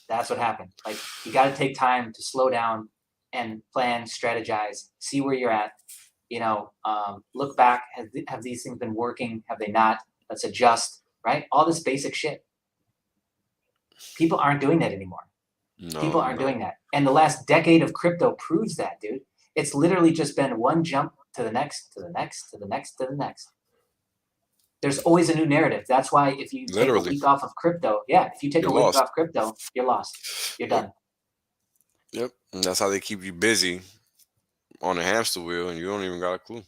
That's what happened. Like, you got to take time to slow down and plan, strategize, see where you're at. Look back. Have these things been working? Have they not? Let's adjust, right? All this basic shit. People aren't doing that anymore. No, People aren't doing that. And the last decade of crypto proves that, dude. It's literally just been one jump to the next, to the next, to the next, to the next. There's always a new narrative. That's why if you take a week off of crypto, if you take a week off crypto, you're lost. You're done. Yep. And that's how they keep you busy on a hamster wheel and you don't even got a clue.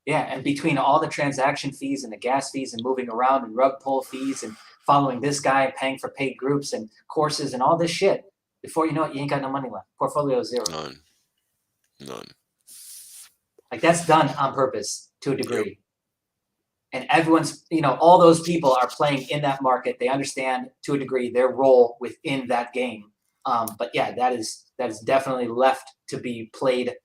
Yeah, and between all the transaction fees and the gas fees and moving around and rug pull fees and following this guy, paying for paid groups and courses and all this shit, before you know it, you ain't got no money left. Portfolio is zero. None. Like, that's done on purpose to a degree. And everyone's, all those people are playing in that market. They understand to a degree their role within that game. But yeah, that is definitely left to be played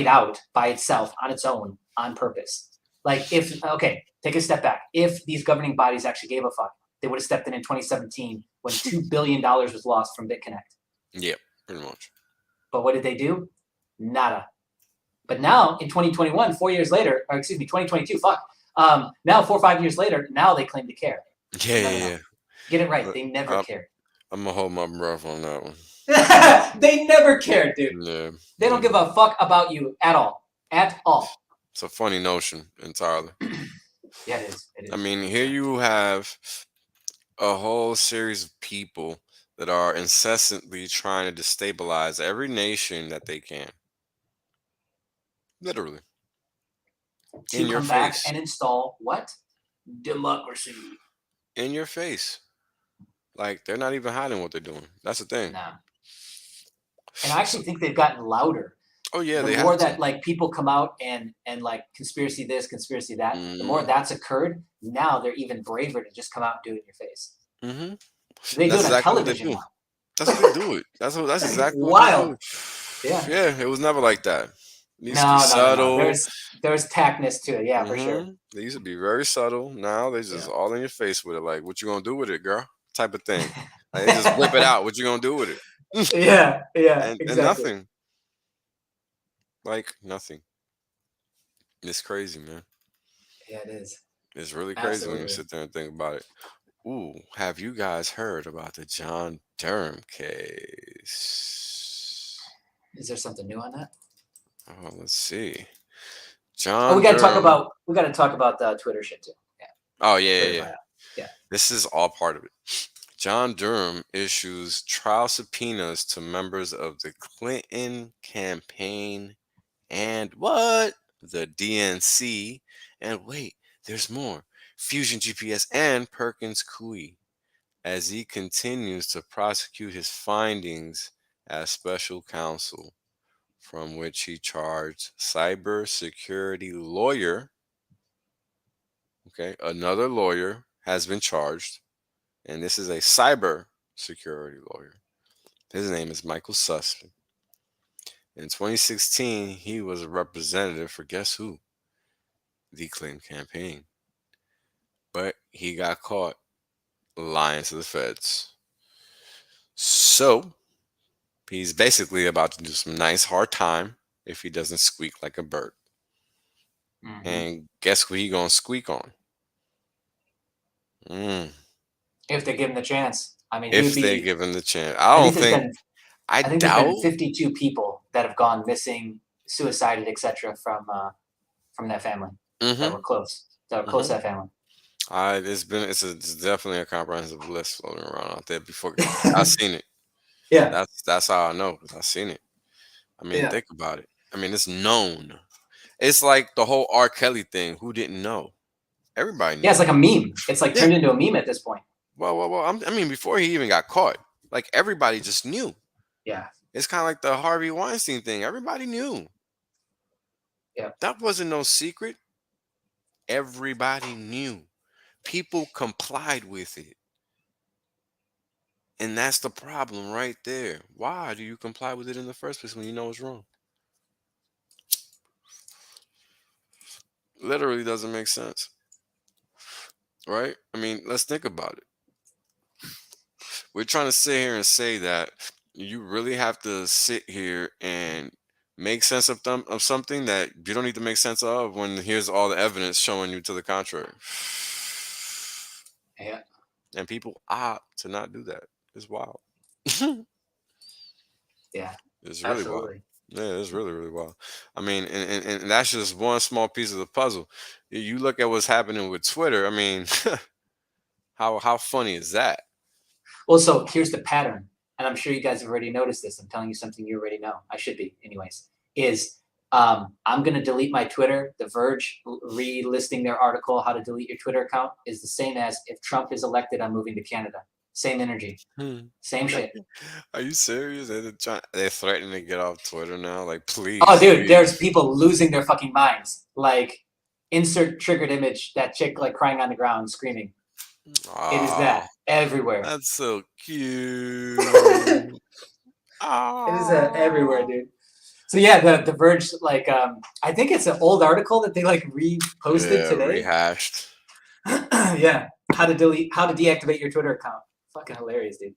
out by itself on its own on purpose. Like, take a step back. If these governing bodies actually gave a fuck, they would have stepped in 2017 when $2 billion was lost from BitConnect. Yeah, pretty much. But what did they do? Nada. But now in 2021, 4 years later, or excuse me, 2022, now 4 or 5 years later, now they claim to care. Yeah. Get it right. They never cared. I'm going to hold my breath on that one. They never cared, dude. Yeah. They don't give a fuck about you at all. At all. It's a funny notion entirely. Yeah, it is. I mean, here you have a whole series of people that are incessantly trying to destabilize every nation that they can. Literally. To come back and install what? Democracy. In your face. Like, they're not even hiding what they're doing. That's the thing. Nah. And I actually think they've gotten louder. Oh yeah, the more that like people come out and like conspiracy this, conspiracy that, the more that's occurred, now they're even braver to just come out and do it in your face. They do it on television now. That's what they do it. That's exactly wild. What they do. Yeah, it was never like that. It used to be subtle. No. There's tactness to it, for sure. They used to be very subtle. Now they just all in your face with it. Like, what you gonna do with it, girl? Type of thing. Like, they just whip it out. What you gonna do with it? Yeah, exactly. And nothing. Like, nothing. It's crazy, man. Yeah, it is. It's really crazy when you sit there and think about it. Ooh, have you guys heard about the John Durham case? Is there something new on that? Oh, let's see. John. We gotta talk about the Twitter shit too. Yeah. Oh yeah. This is all part of it. John Durham issues trial subpoenas to members of the Clinton campaign and what? The DNC. And wait, there's more. Fusion GPS and Perkins Coie as he continues to prosecute his findings as special counsel, from which he charged cybersecurity lawyer. Okay, another lawyer has been charged, and this is a cyber security lawyer. His name is Michael Sussman. In 2016, he was a representative for guess who? The Clinton campaign. But he got caught lying to the feds. So he's basically about to do some nice hard time if he doesn't squeak like a bird. Mhm. And guess who he gonna squeak on? If they give him the chance. I mean, he If would they be. give him the chance. I think there's doubt. been 52 people that have gone missing, suicided, etc. from that family that were close. That were close to that family. It's definitely a comprehensive list floating around out there before I've seen it. Yeah. That's how I know, because I've seen it. I mean, Yeah. think about it. I mean, it's known. It's like the whole R. Kelly thing. Who didn't know? Everybody knew. Yeah, it's like a meme. It's like Yeah. turned into a meme at this point. Well. I mean, before he even got caught, like everybody just knew. Yeah. It's kind of like the Harvey Weinstein thing. Everybody knew. Yeah. That wasn't no secret. Everybody knew. People complied with it. And that's the problem right there. Why do you comply with it in the first place when you know it's wrong? Literally doesn't make sense. Right? I mean, let's think about it. We're trying to sit here and say that you really have to sit here and make sense of something that you don't need to make sense of when here's all the evidence showing you to the contrary. Yeah. And people opt to not do that. It's wild. Yeah. It's really wild. Absolutely. Yeah, it's really, really wild. I mean, and that's just one small piece of the puzzle. You look at what's happening with Twitter. I mean, how funny is that? Well, so here's the pattern, and I'm sure you guys have already noticed this. I'm telling you something you already know. I should be, anyways. I'm going to delete my Twitter. The Verge relisting their article, How to Delete Your Twitter Account, is the same as if Trump is elected, I'm moving to Canada. Same energy. Same shit. Are you serious? They're threatening to get off Twitter now? Like, please. Oh, dude, please. there's people losing their fucking minds. Like, insert triggered image, that chick like crying on the ground, screaming. It is that everywhere. That's so cute. It is everywhere, dude. So yeah, the Verge, like, I think it's an old article that they like reposted today. Rehashed. Yeah, how to deactivate your Twitter account. Fucking hilarious, dude.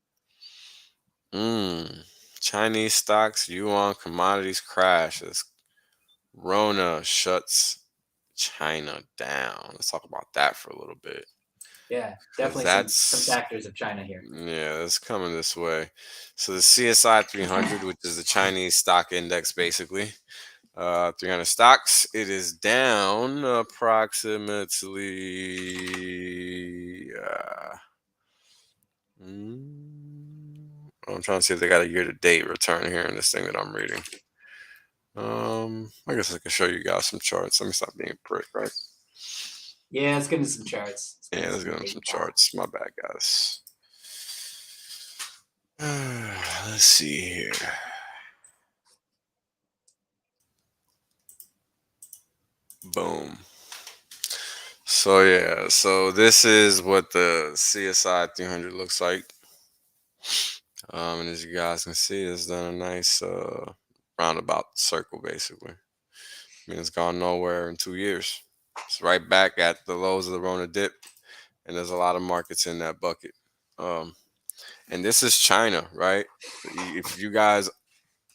Chinese stocks, yuan commodities crash as Rona shuts China down. Let's talk about that for a little bit. Yeah, definitely some factors of China here. Yeah, it's coming this way. So the CSI 300, which is the Chinese stock index, basically, 300 stocks, it is down approximately. I'm trying to see if they got a year-to-date return here in this thing that I'm reading. I guess I can show you guys some charts. Let me stop being a prick, right? Yeah, let's get into some charts. Let's get into some charts. My bad, guys. Let's see here. Boom. So yeah, so this is what the CSI 300 looks like. And as you guys can see, it's done a nice roundabout circle, basically. I mean, it's gone nowhere in 2 years. It's right back at the lows of the Rona dip, and there's a lot of markets in that bucket. And this is China, right? If you guys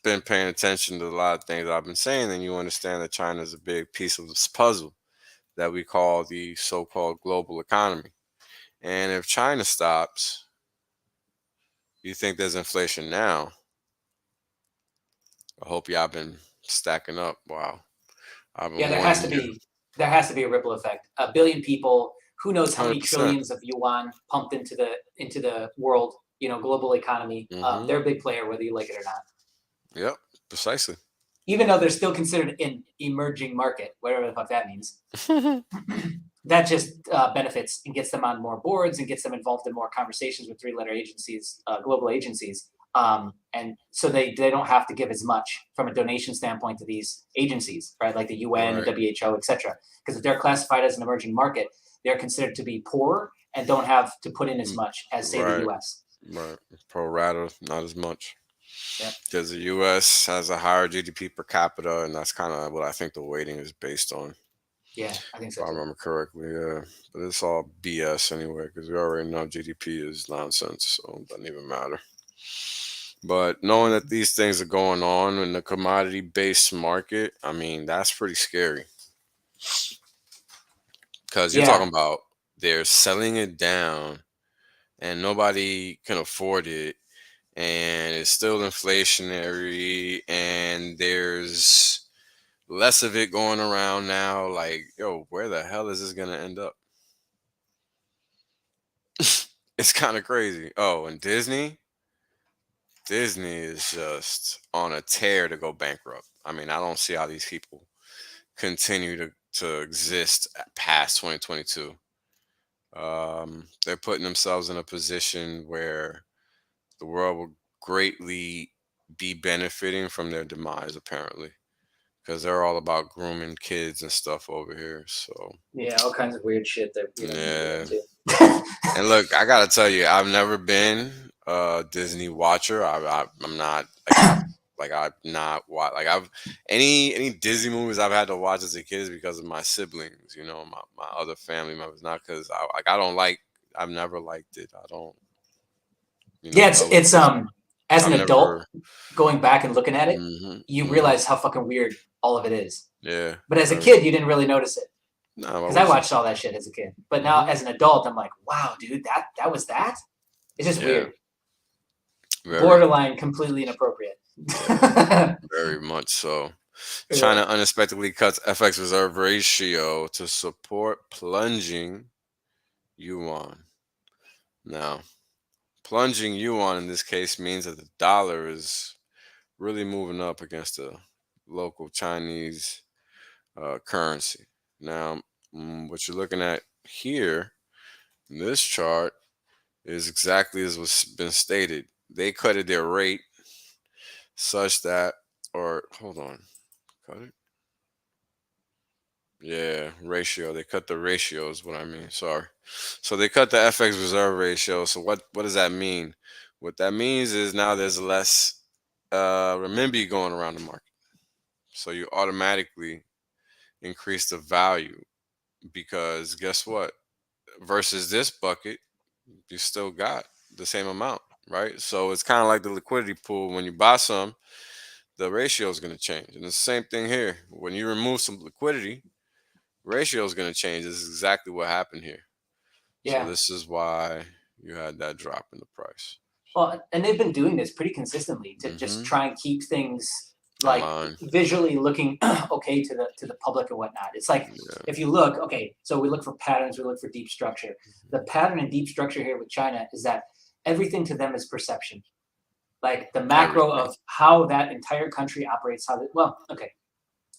been paying attention to a lot of things I've been saying, then you understand that China is a big piece of this puzzle that we call the so-called global economy. And if China stops, you think there's inflation now. I hope y'all been stacking up. Wow. Yeah, there has to be a ripple effect. 1 billion people who knows how many 100%. trillions of yuan pumped into the world, global economy. They're a big player, whether you like it or not. Yep, precisely. Even though they're still considered an emerging market, whatever the fuck that means. That just benefits and gets them on more boards and gets them involved in more conversations with three-letter agencies, global agencies. And so they don't have to give as much from a donation standpoint to these agencies, right? Like the UN, Right. the WHO, etc. Because if they're classified as an emerging market, they're considered to be poor and don't have to put in as much as, say, Right. the US. Right. Pro rata, not as much. Yep. Because the U.S. has a higher GDP per capita, and that's kind of what I think the weighting is based on. Yeah, I think If so I too. remember correctly, yeah. But it's all BS anyway, because we already know GDP is nonsense, so it doesn't even matter. But knowing that these things are going on in the commodity-based market, I mean, that's pretty scary. Because you're Yeah. talking about they're selling it down, and nobody can afford it, and it's still inflationary, and there's less of it going around now. Like, yo, where the hell is this gonna end up? It's kind of crazy. Oh, and Disney is just on a tear to go bankrupt. I mean, I don't see how these people continue to exist past 2022. They're putting themselves in a position where the world will greatly be benefiting from their demise, apparently, because they're all about grooming kids and stuff over here. So Yeah, all kinds of weird shit that we don't need to yeah. get into. And look, I gotta tell you, I've never been a Disney watcher. I'm not any Disney movies I've had to watch as a kid is because of my siblings, my other family members, not because I've never liked it. I don't. Yeah, it's as an I've adult never. going back and looking at it, Mhm, you mhm. realize how fucking weird all of it is. Yeah. But as a very- kid, you didn't really notice it No, because I watched all that shit as a kid. But now, as an adult, I'm like, wow, dude, that was that. It's just Yeah. weird, very, borderline, completely inappropriate. very much so. Yeah. China unexpectedly cuts FX reserve ratio to support plunging yuan. Now, plunging yuan in this case means that the dollar is really moving up against the local Chinese currency. Now, what you're looking at here in this chart is exactly as was been stated. They cutted their rate such that, or hold on, cut it. Yeah, ratio. They cut the ratio is what I mean. Sorry. So they cut the FX reserve ratio. So what does that mean? What that means is now there's less renminbi going around the market. So you automatically increase the value because guess what? Versus this bucket, you still got the same amount, right? So it's kind of like the liquidity pool. When you buy some, the ratio is going to change. And it's the same thing here. When you remove some liquidity, ratio is going to change. This is exactly what happened here. Yeah. So this is why you had that drop in the price. Well, and they've been doing this pretty consistently to just try and keep things like visually looking okay to the public and whatnot. It's like if you look, okay, so we look for patterns, we look for deep structure. The pattern and deep structure here with China is that everything to them is perception. Like the macro of how that entire country operates, how the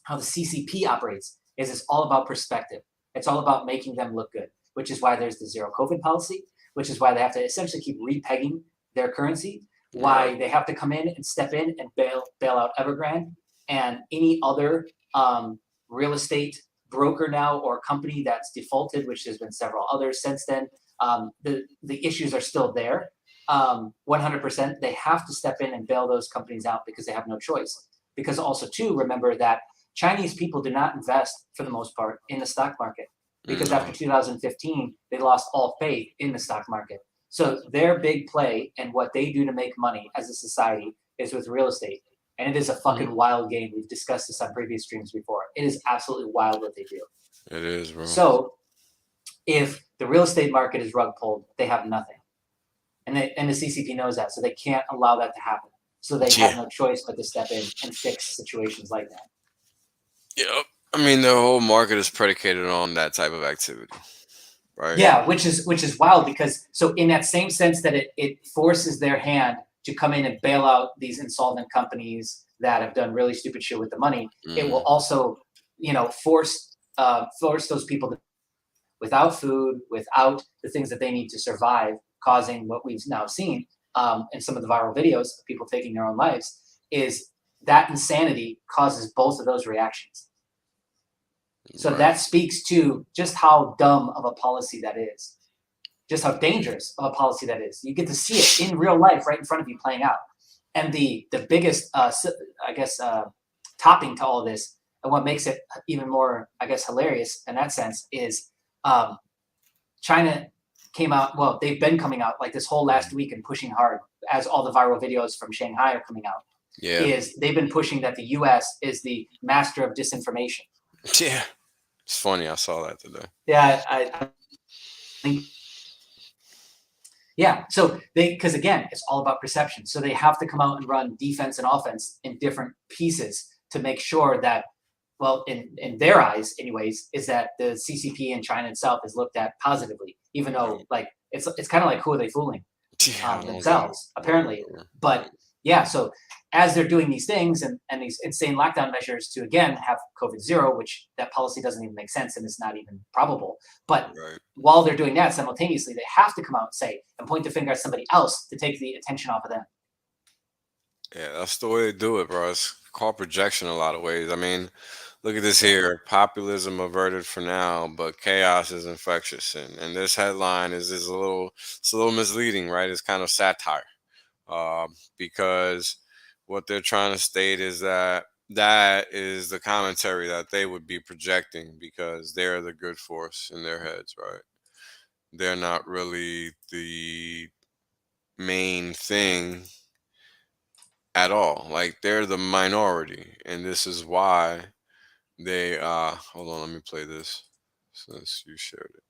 CCP operates is it's all about perspective. It's all about making them look good, which is why there's the zero COVID policy, which is why they have to essentially keep repegging their currency, why they have to come in and step in and bail out Evergrande and any other real estate broker now or company that's defaulted, which there's been several others since then. The issues are still there. 100%, they have to step in and bail those companies out because they have no choice. Because also, too, remember that Chinese people do not invest, for the most part, in the stock market. Because after 2015, they lost all faith in the stock market. So their big play and what they do to make money as a society is with real estate. And it is a fucking wild game. We've discussed this on previous streams before. It is absolutely wild what they do. It is, bro. So if the real estate market is rug pulled, they have nothing. And the CCP knows that, so they can't allow that to happen. So they have no choice but to step in and fix situations like that. Yep. I mean, the whole market is predicated on that type of activity. right? Yeah, which is wild, because so in that same sense that it forces their hand to come in and bail out these insolvent companies that have done really stupid shit with the money, it will also, force those people to, without food, without the things that they need to survive, causing what we've now seen in some of the viral videos of people taking their own lives, is that insanity causes both of those reactions. So Right. that speaks to just how dumb of a policy that is, just how dangerous of a policy that is. You get to see it in real life right in front of you playing out. And the biggest, topping to all of this, and what makes it even more, hilarious in that sense, is China came out, well, they've been coming out like this whole last week and pushing hard, as all the viral videos from Shanghai are coming out. Yeah. Is they've been pushing that the US is the master of disinformation. Yeah. It's funny. I saw that today. Yeah, I think. Yeah, so because again, it's all about perception. So they have to come out and run defense and offense in different pieces to make sure that, well, in their eyes, anyways, is that the CCP in China itself is looked at positively, even though like it's kind of like, who are they fooling? Themselves, apparently. But yeah, so as they're doing these things and these insane lockdown measures to, again, have COVID-0, which that policy doesn't even make sense and it's not even probable. But while they're doing that, simultaneously, they have to come out and say and point the finger at somebody else to take the attention off of them. Yeah, that's the way to do it, bro. It's called projection in a lot of ways. I mean, look at this here. Populism averted for now, but chaos is infectious. And this headline is a little misleading, right? It's kind of satire. Because what they're trying to state is that is the commentary that they would be projecting, because they're the good force in their heads, right? They're not really the main thing at all. Like, they're the minority, and this is why they hold on, let me play this since you shared it.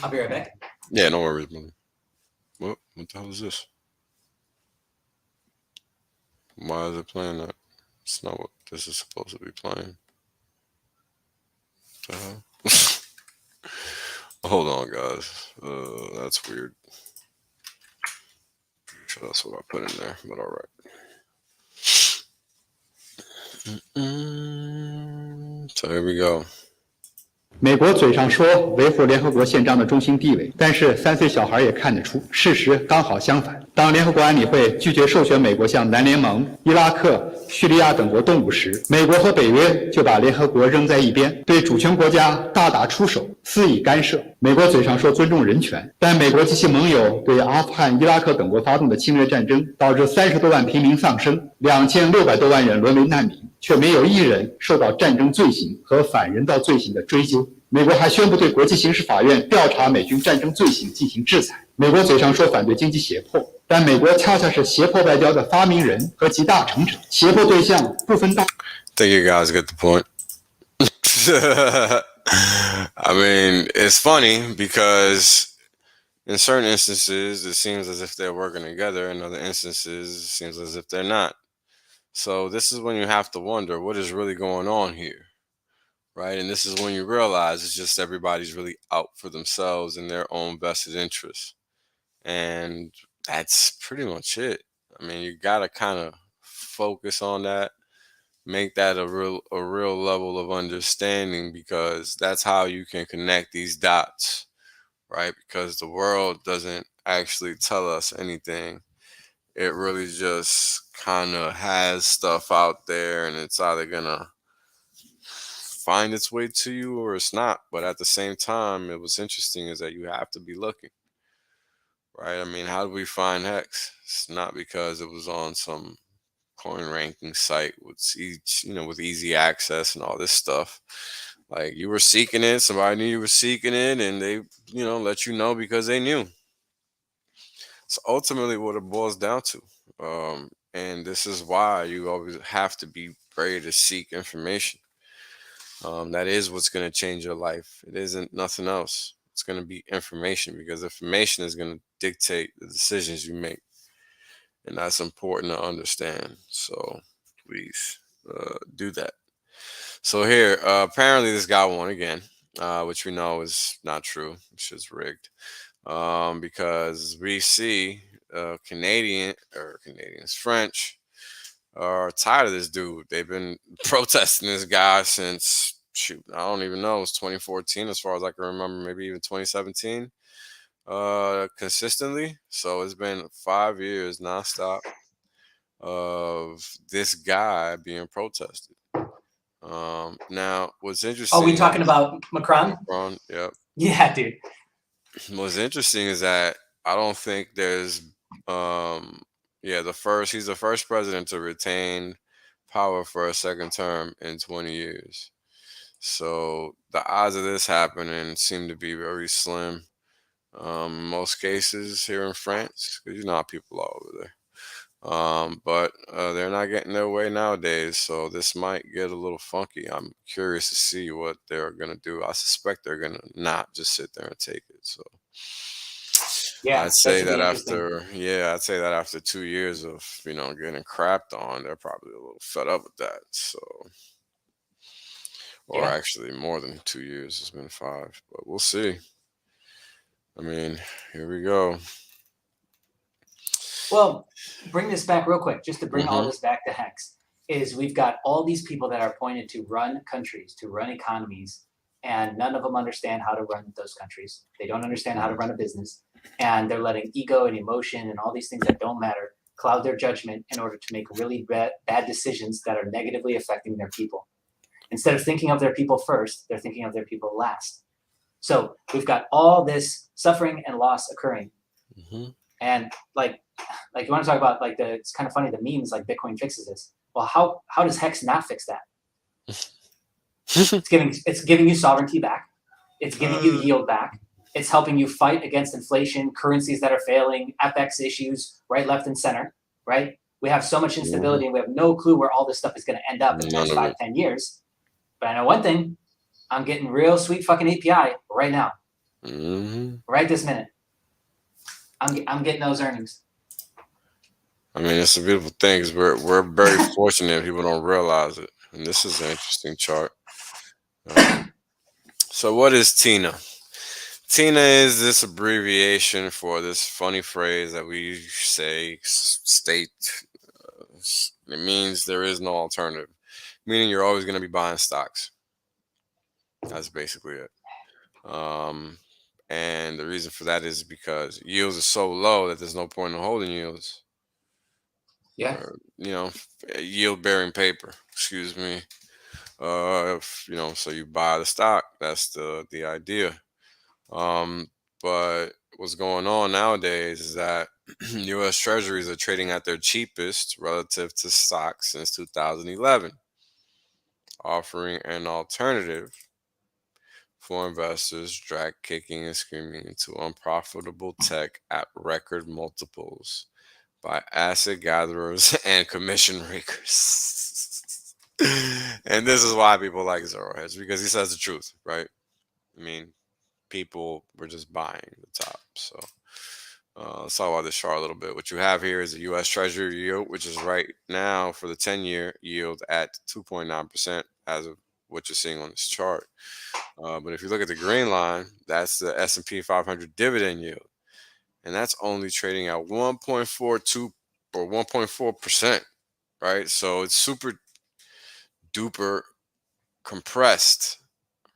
I'll be right back. Yeah, no worries, brother. What the hell is this? Why is it playing that? It's not what this is supposed to be playing. What the hell? Hold on, guys. That's weird. Pretty sure that's what I put in there, but all right. So here we go. 美国嘴上说维护联合国宪章的中心地位，但是3岁小孩也看得出，事实刚好相反。当联合国安理会拒绝授权美国向南联盟、伊拉克、叙利亚等国动武时，美国和北约就把联合国扔在一边，对主权国家大打出手，肆意干涉。美国嘴上说尊重人权，但美国及其盟友对阿富汗、伊拉克等国发动的侵略战争，导致30多万平民丧生，2600多万人沦为难民，却没有一人受到战争罪行和反人道罪行的追究。美国还宣布对国际刑事法院调查美军战争罪行进行制裁。美国嘴上说反对经济胁迫，但美国恰恰是胁迫外交的发明人和集大成者。胁迫对象不分大。Think you guys get the point. I mean, it's funny because in certain instances, it seems as if they're working together. In other instances, it seems as if they're not. So this is when you have to wonder what is really going on here, right? And this is when you realize it's just everybody's really out for themselves and their own vested interests. And that's pretty much it. I mean, you got to kind of focus on that, make that a real level of understanding, because that's how you can connect these dots, right? Because the world doesn't actually tell us anything. It really just kind of has stuff out there, and it's either gonna find its way to you or it's not. But at the same time, what's interesting is that you have to be looking, right? I mean, how did we find Hex? It's not because it was on some coin ranking site with easy access and all this stuff. Like, you were seeking it, somebody knew you were seeking it, and they let you know because they knew. It's ultimately what it boils down to. And this is why you always have to be ready to seek information. That is what's going to change your life. It isn't nothing else. It's going to be information, because information is going to dictate the decisions you make. and that's important to understand. So please do that. So here, apparently this guy won again, which we know is not true. It's just rigged, because we see Canadians, French, are tired of this dude. They've been protesting this guy since, shoot, I don't even know, it was 2014 as far as I can remember, maybe even 2017, consistently. So it's been 5 years nonstop of this guy being protested. Now what's interesting, Oh, we talking about Macron? Macron, yep. Yeah, dude. What's interesting is that I don't think there's he's the first president to retain power for a second term in 20 years. So the odds of this happening seem to be very slim. In most cases here in France, because you know how people are over there. But they're not getting their way nowadays, so this might get a little funky. I'm curious to see what they're gonna do. I suspect they're gonna not just sit there and take it. So Yeah, I'd say that that should be interesting. I'd say that after 2 years of getting crapped on, they're probably a little fed up with that. So, or Yeah. actually more than 2 years. It's been 5, but we'll see. I mean, here we go. Well, bring this back real quick, just to bring all Mhm. this back to HEX, is we've got all these people that are appointed to run countries, to run economies, and none of them understand how to run those countries. They don't understand how to run a business, and they're letting ego and emotion and all these things that don't matter cloud their judgment in order to make really bad decisions that are negatively affecting their people. Instead of thinking of their people first, they're thinking of their people last. So we've got all this suffering and loss occurring. Mhm. And like you want to talk about it's kind of funny, the memes like Bitcoin fixes this. Well, how does HEX not fix that? It's giving you sovereignty back. It's giving you yield back. It's helping you fight against inflation, currencies that are failing, FX issues, right, left, and center, right? We have so much instability and we have no clue where all this stuff is going to end up in the None next of 5, it. 10 years. But I know one thing, I'm getting real sweet fucking API right now, right this minute. I'm getting those earnings. I mean, it's a beautiful thing because we're very fortunate. People don't realize it, and this is an interesting chart. So, what is TINA? TINA is this abbreviation for this funny phrase that we say, state. It means there is no alternative, meaning you're always going to be buying stocks. That's basically it. And the reason for that is because yields are so low that there's no point in holding yields. Yeah. Or, yield bearing paper, excuse me. So you buy the stock. That's the idea. But what's going on nowadays is that U.S. Treasuries are trading at their cheapest relative to stocks since 2011, offering an alternative for investors drag kicking and screaming into unprofitable tech at record multiples by asset gatherers and commission rakers. And this is why people like Zero Hedge, because he says the truth, right? I mean, people were just buying the top. So let's talk about this chart a little bit. What you have here is the U.S. Treasury yield, which is right now for the 10-year yield at 2.9% as of what you're seeing on this chart. But if you look at the green line, that's the S&P 500 dividend yield, and that's only trading at 1.42 or 1.4%, right? So it's super duper compressed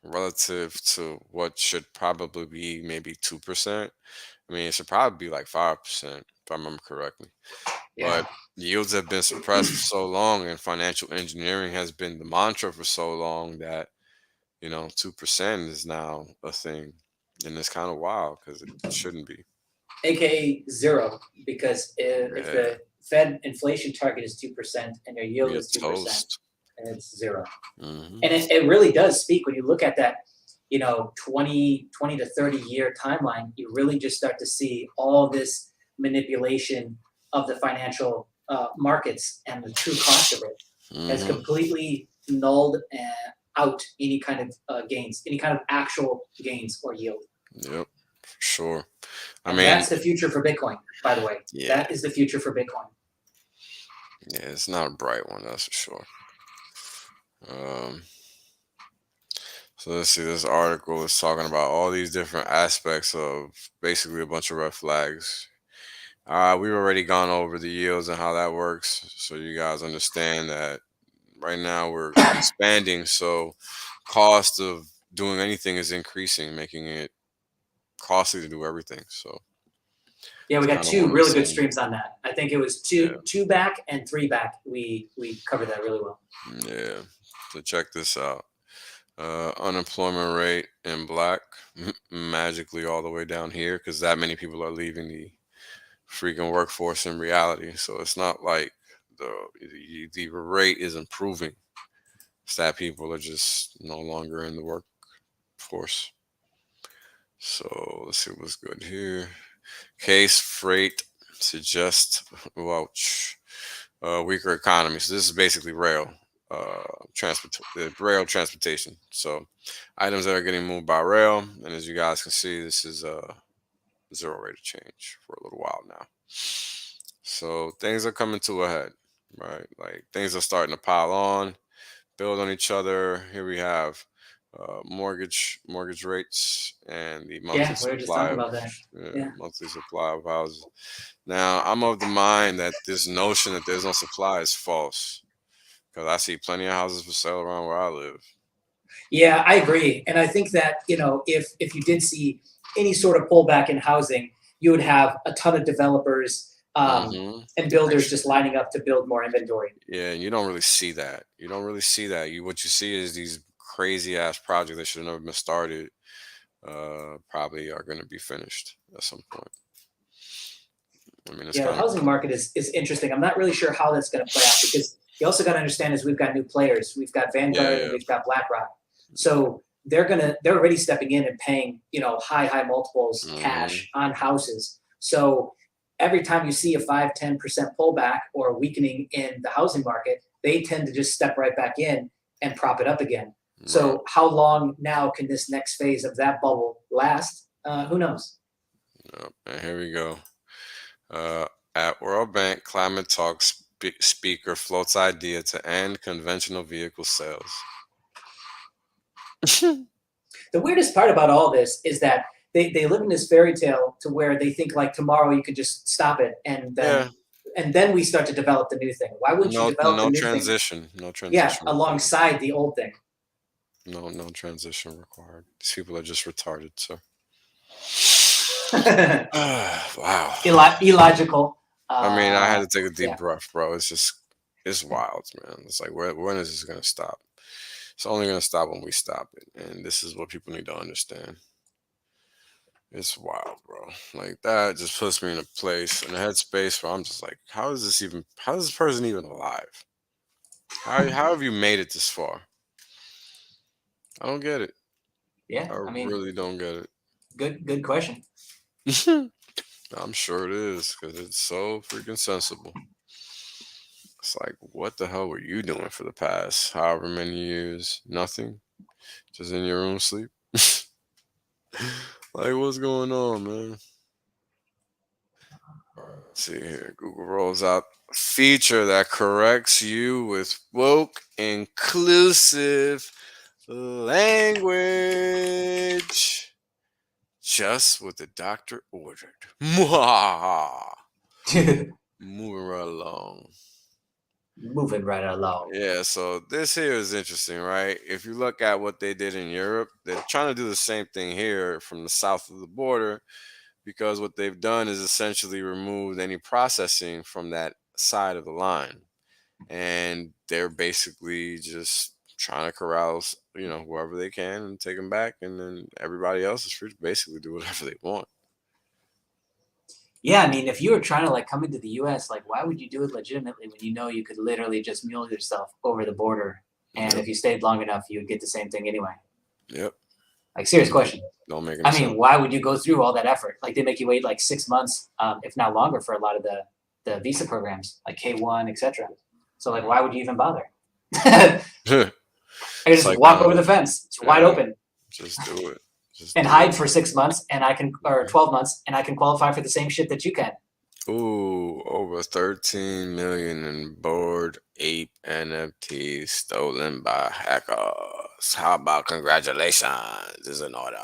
relative to what should probably be maybe 2%. I mean, it should probably be like 5%, if I remember correctly. Yeah. But yields have been suppressed for so long, and financial engineering has been the mantra for so long that 2% is now a thing, and it's kind of wild because it shouldn't be. AKA zero, because if the Fed inflation target is 2% and your yield is 2%, and it's zero. And it really does speak when you look at that, 20 to 30 year timeline. You really just start to see all this manipulation of the financial markets, and the true cost of it has completely nulled out any kind of gains, any kind of actual gains or yield. Yep, for sure. And that's the future for Bitcoin, by the way. Yeah. That is the future for Bitcoin. Yeah, it's not a bright one, that's for sure. So let's see. This article is talking about all these different aspects of basically a bunch of red flags. We've already gone over the yields and how that works, so you guys understand that right now we're expanding, so cost of doing anything is increasing, making it costly to do everything. So Yeah, we it's got kind of two one of the really good same. streams on that. I think it was Yeah. two back and three back. We covered that really well. Yeah. So check this out. Unemployment rate in black magically all the way down here because that many people are leaving the freaking workforce in reality. So it's not like the rate is improving. It's that people are just no longer in the workforce. So let's see what's good here. Case freight suggests weaker economy. So this is basically rail transportation. So items that are getting moved by rail, and as you guys can see, this is a zero rate of change for a little while now. So things are coming to a head, right? Like things are starting to pile on, build on each other. Here we have mortgage rates and the monthly Yeah, we were just supply talking of about that. Yeah. monthly supply of houses. Now I'm of the mind that this notion that there's no supply is false because I see plenty of houses for sale around where I live. Yeah, I agree, and I think that if you did see any sort of pullback in housing, you would have a ton of developers and builders just lining up to build more inventory. Yeah, and you don't really see that. You don't really see that. What you see is these crazy ass projects that should have never been started. Probably are going to be finished at some point. I mean, it's Yeah, the housing market is interesting. I'm not really sure how that's going to play out because you also got to understand is we've got new players. We've got Vanguard and we've got BlackRock. So they're already stepping in and paying high multiples cash on houses. So every time you see a 5-10% pullback or a weakening in the housing market, they tend to just step right back in and prop it up again. Right. So how long now can this next phase of that bubble last? Who knows? And here we go. At World Bank, climate talks speaker floats idea to end conventional vehicle sales. The weirdest part about all this is that they live in this fairy tale to where they think like tomorrow you could just stop it and then we start to develop the new thing. Why wouldn't you develop the new thing? No transition. Yeah, alongside the old thing. No transition required. These people are just retarded, sir. Wow. Illogical. I mean, I had to take a deep breath, bro. It's wild, man. It's like, when is this going to stop? It's only going to stop when we stop it. And this is what people need to understand. It's wild, bro. Like, that just puts me in a place, in a headspace where I'm just like, how is this person even alive? How have you made it this far? I don't get it. Yeah, I mean, really don't get it. Good question. I'm sure it is because it's so freaking sensible. It's like, what the hell were you doing for the past however many years? Nothing? Just in your room sleep? Like, what's going on, man? Let's see here. Google rolls out a feature that corrects you with woke, inclusive language. Just what the doctor ordered. Moving right along. Yeah, so this here is interesting, right? If you look at what they did in Europe, they're trying to do the same thing here from the south of the border because what they've done is essentially removed any processing from that side of the line. And they're basically just trying to corral, whoever they can and take them back. And then everybody else is free to basically do whatever they want. Yeah, I mean, if you were trying to like come into the U.S., like, why would you do it legitimately when you could literally just mule yourself over the border, and if you stayed long enough, you would get the same thing anyway? Yep. Like, serious question. Don't make any sense. I mean, why would you go through all that effort? Like, they make you wait like 6 months, if not longer, for a lot of the visa programs, like K1, etc. So, like, why would you even bother? I just like, walk over the fence. It's wide open. Just do it. And hide for 6 months, or 12 months, and I can qualify for the same shit that you can. Ooh, over 13 million in Bored Ape NFTs stolen by hackers. How about congratulations is in order?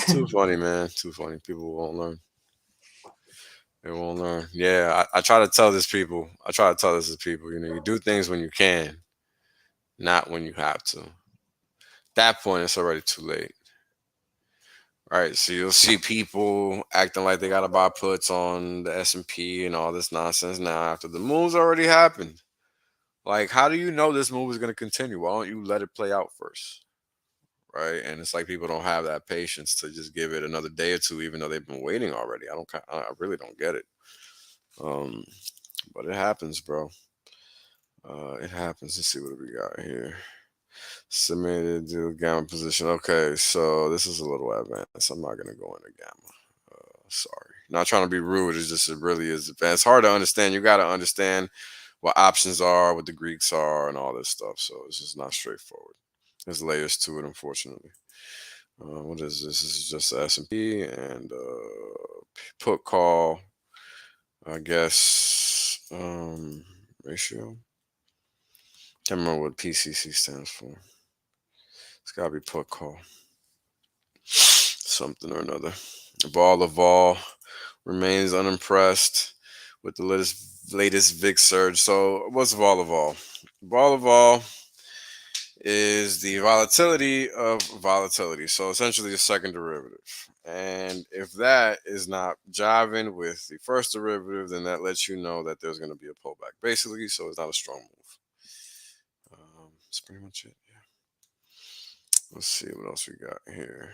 Too funny, man. Too funny. People won't learn. They won't learn. Yeah, I try to tell this people. I try to tell this to people. You know, you do things when you can, not when you have to. At that point, it's already too late. Right, so you'll see people acting like they gotta buy puts on the S&P and all this nonsense now after the move's already happened. Like, how do you know this move is gonna continue? Why don't you let it play out first? Right, and it's like people don't have that patience to just give it another day or two, even though they've been waiting already. I really don't get it. Um, but it happens, bro. It happens. Let's see what we got here. Submitted to gamma position. Okay, so this is a little advanced. I'm not gonna go into gamma. Sorry, not trying to be rude. It's just it really is advanced. It's hard to understand. You got to understand what options are, what the Greeks are, and all this stuff. So it's just not straightforward. There's layers to it, unfortunately. What is this? This is just the S&P and put call. I guess ratio. Can't remember what PCC stands for. It's gotta be put call. Something or another. Vol remains unimpressed with the latest VIX surge. So what's vol? Vol is the volatility of volatility. So essentially the second derivative. And if that is not jiving with the first derivative, then that lets you know that there's going to be a pullback. Basically, so it's not a strong move. That's pretty much it. Yeah. Let's see what else we got here.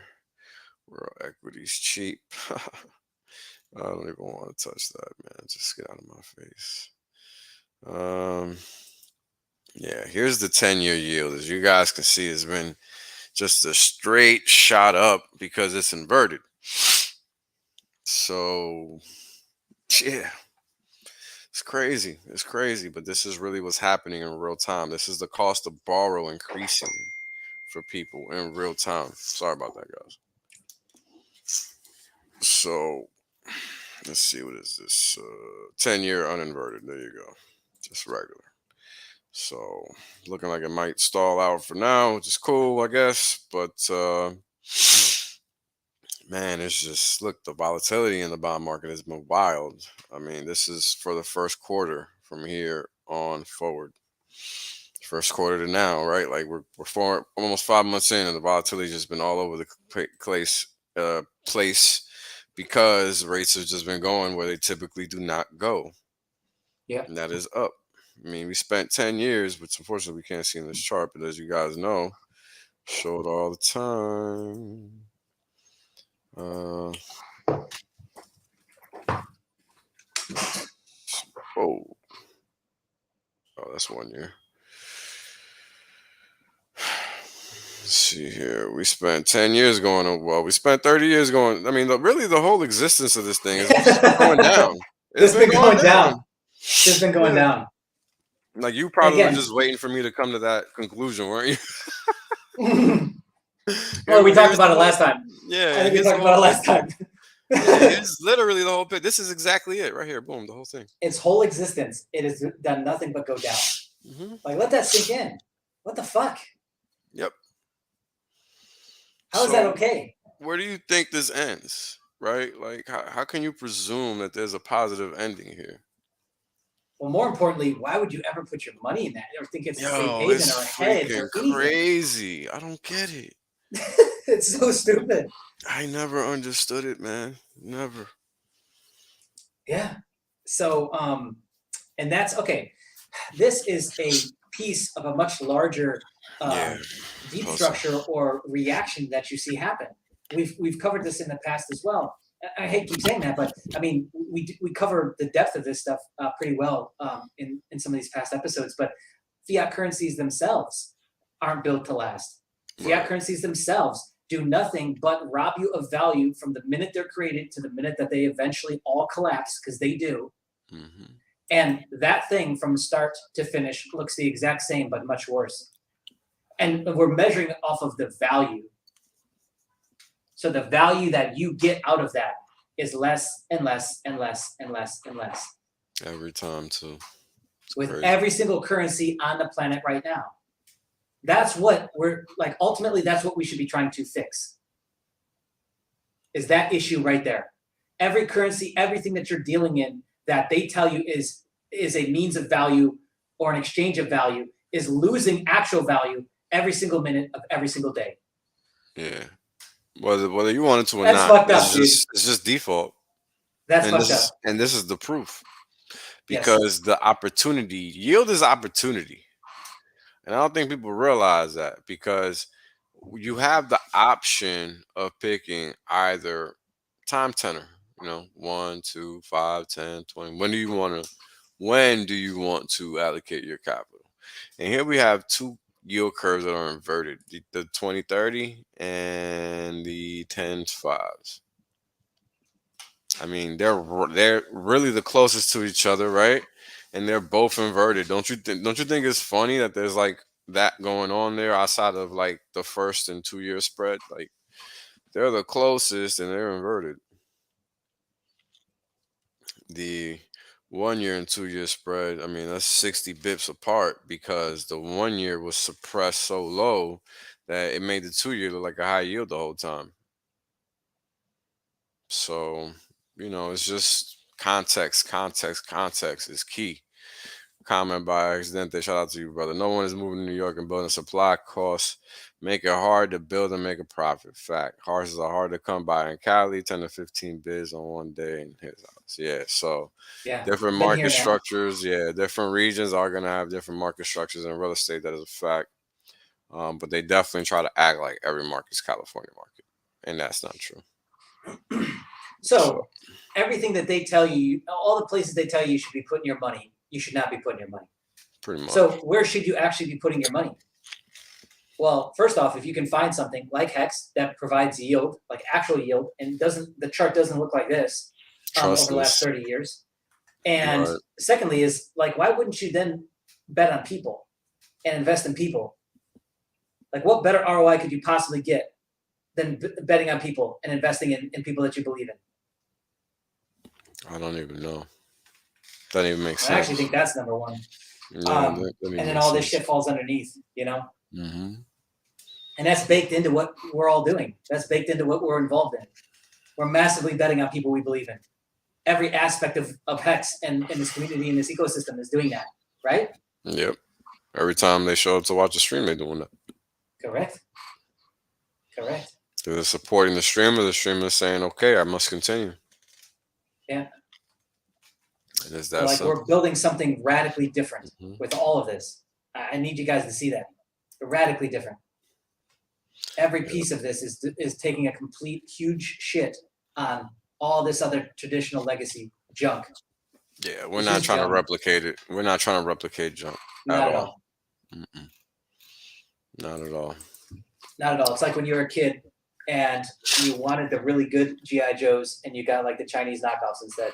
World equities cheap. I don't even want to touch that, man. Just get out of my face. Yeah, here's the 10-year yield. As you guys can see, it's been just a straight shot up because it's inverted. So, yeah, it's crazy. It's crazy, but this is really what's happening in real time. This is the cost of borrow increasing for people in real time. Sorry about that, guys. So, let's see, what is this? 10-year uninverted. There you go. Just regular. So, looking like it might stall out for now, which is cool, I guess. But, man, it's just, look, the volatility in the bond market has been wild. I mean, this is for the first quarter from here on forward. First quarter to now, right? Like we're almost 5 months in, and the volatility has been all over the place because rates have just been going where they typically do not go. Yeah. And that is up. I mean, we spent 10 years, which unfortunately we can't see in this chart, but as you guys know, show it all the time. Oh, that's 1 year. Let's see here. We spent 10 years going, well, we spent 30 years going. I mean, really, the whole existence of this thing is just going down. It's been going down. It's been going down. Like, you probably were just waiting for me to come to that conclusion, weren't you? Well, we talked about it last time. Yeah. I think we talked about it last time. It's literally the whole pit. This is exactly it right here. Boom, the whole thing. Its whole existence, it has done nothing but go down. Mm-hmm. Like, let that sink in. What the fuck? Yep. How is that okay? Where do you think this ends? Right? Like, how can you presume that there's a positive ending here? Well, more importantly, why would you ever put your money in that or think it's a safe haven or a hedge or anything? Crazy. I don't get it. It's so stupid. I never understood it, man. Never. Yeah. So, and that's okay. This is a piece of a much larger deep structure or reaction that you see happen. We've covered this in the past as well. I hate to keep saying that, but I mean, we cover the depth of this stuff pretty well in some of these past episodes. But fiat currencies themselves aren't built to last. Fiat currencies themselves do nothing but rob you of value from the minute they're created to the minute that they eventually all collapse, because they do. Mm-hmm. And that thing from start to finish looks the exact same, but much worse. And we're measuring off of the value. So the value that you get out of that is less and less and less and less and less. Every time too. It's with crazy. every single currency on the planet right now. That's what we're like. Ultimately, that's what we should be trying to fix. Is that issue right there? Every currency, everything that you're dealing in that they tell you is a means of value or an exchange of value is losing actual value every single minute of every single day. Yeah. Whether you want it to or That's not, fucked up, it's just default. That's fucked up. And this is the proof. Yes. Because the opportunity, yield is opportunity. And I don't think people realize that, because you have the option of picking either time tenor, 1, 2, 5, 10, 20. When do you want to allocate your capital? And here we have two yield curves that are inverted, the 20-30 and the 10s-5s. I mean, they're really the closest to each other, right? And they're both inverted. Don't you think it's funny that there's like that going on there outside of like the 1st and 2-year spread? Like, they're the closest and they're inverted. The 1-year and 2-year spread, I mean, that's 60 bips apart, because the 1-year was suppressed so low that it made the 2-year look like a high yield the whole time. So, it's just context is key. Comment by Accidente. Shout out to you, brother. No one is moving to New York and building. Supply costs make it hard to build and make a profit. Fact. Horses are hard to come by in Cali. 10 to 15 bids on one day in his house. Yeah. So different market structures. Yeah. Different regions are going to have different market structures in real estate. That is a fact. But they definitely try to act like every market is California market. And that's not true. So everything that they tell you, all the places they tell you should be putting your money, you should not be putting your money. Pretty much. So where should you actually be putting your money? Well, first off, if you can find something like HEX that provides yield, like actual yield, and the chart doesn't look like this over the last 30 years. And secondly is, like, why wouldn't you then bet on people and invest in people? Like, what better ROI could you possibly get than betting on people and investing in people that you believe in? I don't even know. Doesn't even make sense. I actually think that's number one. Yeah, and then all this shit falls underneath, Mm-hmm. And that's baked into what we're all doing. That's baked into what we're involved in. We're massively betting on people we believe in. Every aspect of HEX and this community and this ecosystem is doing that, right? Yep. Every time they show up to watch a stream, they're doing that. Correct. They're supporting the streamer saying, okay, I must continue. Yeah. And it's that simple. We're building something radically different with all of this. I need you guys to see that. Radically different. Every piece of this is taking a complete huge shit on all this other traditional legacy junk. Yeah, we're not trying to replicate it. We're not trying to replicate junk. Not at all. Not at all. Not at all. It's like when you were a kid and you wanted the really good G.I. Joes and you got like the Chinese knockoffs instead.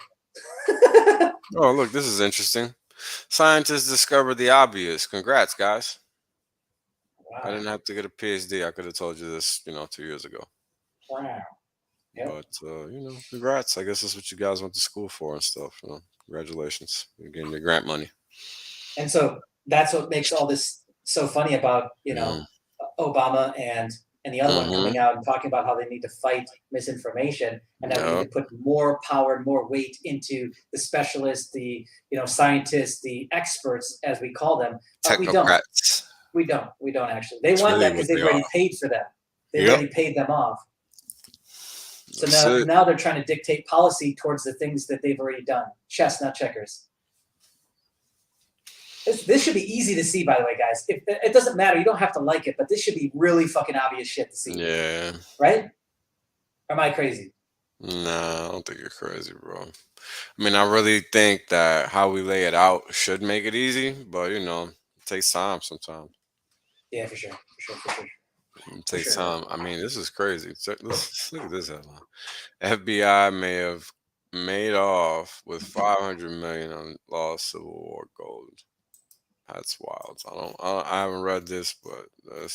Oh, look, this is interesting. Scientists discovered the obvious. Congrats, guys. Wow. I didn't have to get a PhD. I could have told you this, 2 years ago. Wow. Yep. But, congrats. I guess that's what you guys went to school for and stuff. Congratulations. You're getting your grant money. And so that's what makes all this so funny about, Obama and the other one coming out and talking about how they need to fight misinformation and that we need to put more power and more weight into the specialists, the scientists, the experts, as we call them. But technocrats. We don't actually. They want that because they've already paid for that. They've already paid them off. So now they're trying to dictate policy towards the things that they've already done. Chess, not checkers. This should be easy to see, by the way, guys. It doesn't matter. You don't have to like it, but this should be really fucking obvious shit to see. Yeah. Right? Or am I crazy? Nah, I don't think you're crazy, bro. I mean, I really think that how we lay it out should make it easy, but, it takes time sometimes. Yeah, for sure. It takes time. I mean, this is crazy. Look at this headline. FBI may have made off with $500 million on lost Civil War gold. That's wild. I haven't read this, but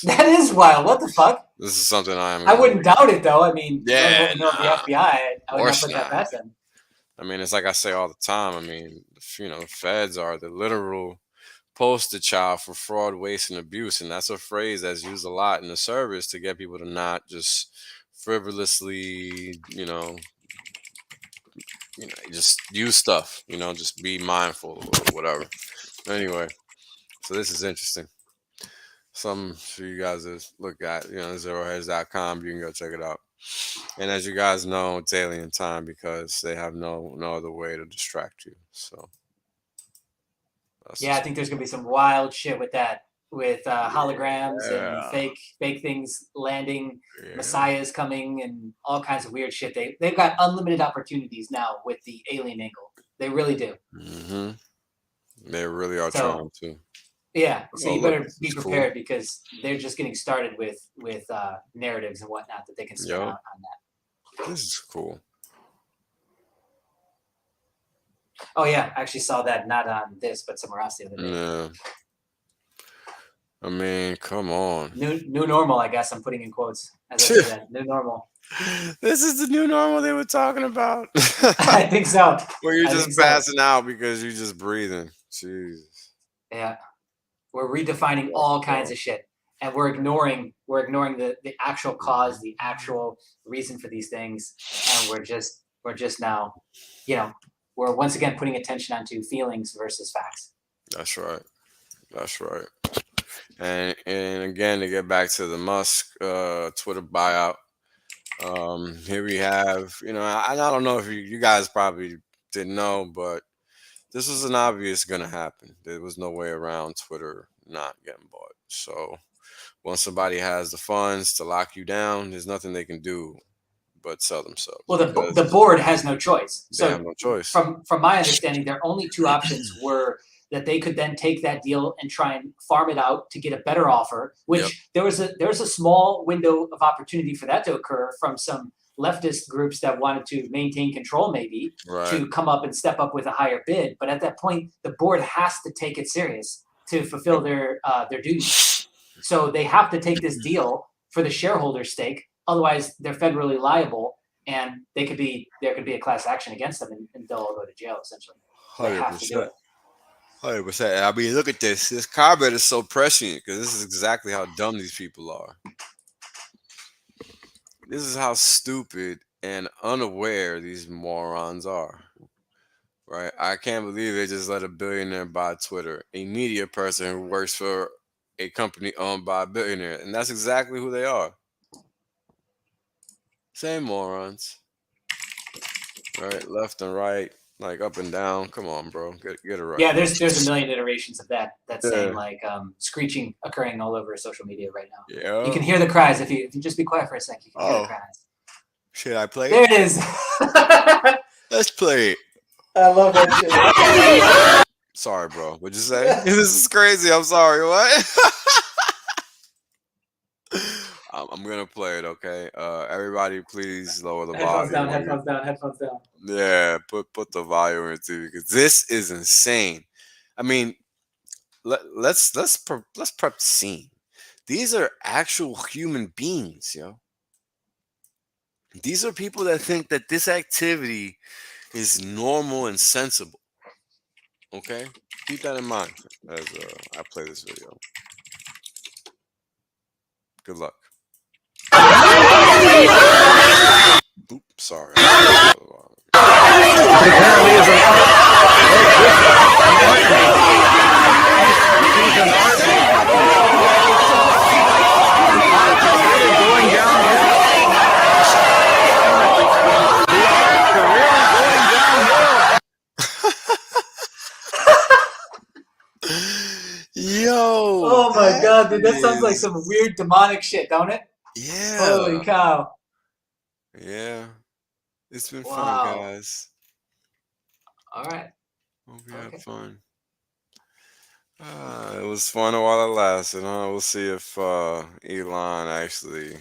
that is wild. What the fuck? This is something I wouldn't doubt it though. I mean, Yeah, knowing what we know of the FBI, I would not course put that not. past them. I mean, it's like I say all the time. I mean, the feds are the literal poster child for fraud, waste, and abuse, and that's a phrase that's used a lot in the service to get people to not just frivolously, just use stuff. Just be mindful or whatever. Anyway, so this is interesting. Something for you guys to look at. zeroheads.com. You can go check it out. And as you guys know, it's alien time because they have no other way to distract you. So yeah, I think there's gonna be some wild shit with that, with holograms and fake things landing, messiahs coming, and all kinds of weird shit. They've got unlimited opportunities now with the alien angle. They really do. They really are trying to. Yeah, so you better be prepared because they're just getting started with narratives and whatnot that they can spin out on that. This is cool. Oh yeah, I actually saw that not on this, but somewhere else the other day. Yeah. I mean, come on. New normal, I guess I'm putting in quotes as I say that. New normal. This is the new normal they were talking about. I think so. Where you're just passing out because you're just breathing. Jesus. Yeah. We're redefining all kinds of shit. And we're ignoring the actual cause, the actual reason for these things. And we're just now, we're once again putting attention onto feelings versus facts. That's right. And again, to get back to the Musk Twitter buyout, here we have, I don't know if you guys probably didn't know, but this was an obvious going to happen. There was no way around Twitter not getting bought. So once somebody has the funds to lock you down, there's nothing they can do but sell themselves. Well, the board has no choice. They have no choice. From my understanding, their only two options were that they could then take that deal and try and farm it out to get a better offer, which there was a small window of opportunity for that to occur from some leftist groups that wanted to maintain control, maybe to come up and step up with a higher bid. But at that point, the board has to take it serious to fulfill their duties. So they have to take this deal for the shareholders' stake. Otherwise, they're federally liable, and there could be a class action against them, and they'll all go to jail. Essentially, they have to do it. 100%. I mean, look at this. This comment is so prescient because this is exactly how dumb these people are. This is how stupid and unaware these morons are. Right? I can't believe they just let a billionaire buy Twitter, a media person who works for a company owned by a billionaire. And that's exactly who they are. Same morons. Right? Left and right. Like up and down. Come on, bro. Get it right. Yeah, there's a million iterations of that same screeching occurring all over social media right now. Yeah. You can hear the cries if you just be quiet for a sec. You can hear the cries. Should I play There it is. Let's play it. I love that shit. Sorry, bro. What'd you say? This is crazy. I'm sorry. What? I'm gonna play it, okay? Everybody, please lower the volume. Headphones down. Yeah, put the volume into because this is insane. I mean, let's prep the scene. These are actual human beings, yo. These are people that think that this activity is normal and sensible. Okay, keep that in mind as I play this video. Good luck. Oops, sorry. Yo! Oh my god, dude, that sounds like some weird demonic shit, don't it? Yeah. Holy cow. Yeah. It's been fun, guys. All right. Hope you had fun. It was fun while it lasted, huh? We'll see if Elon actually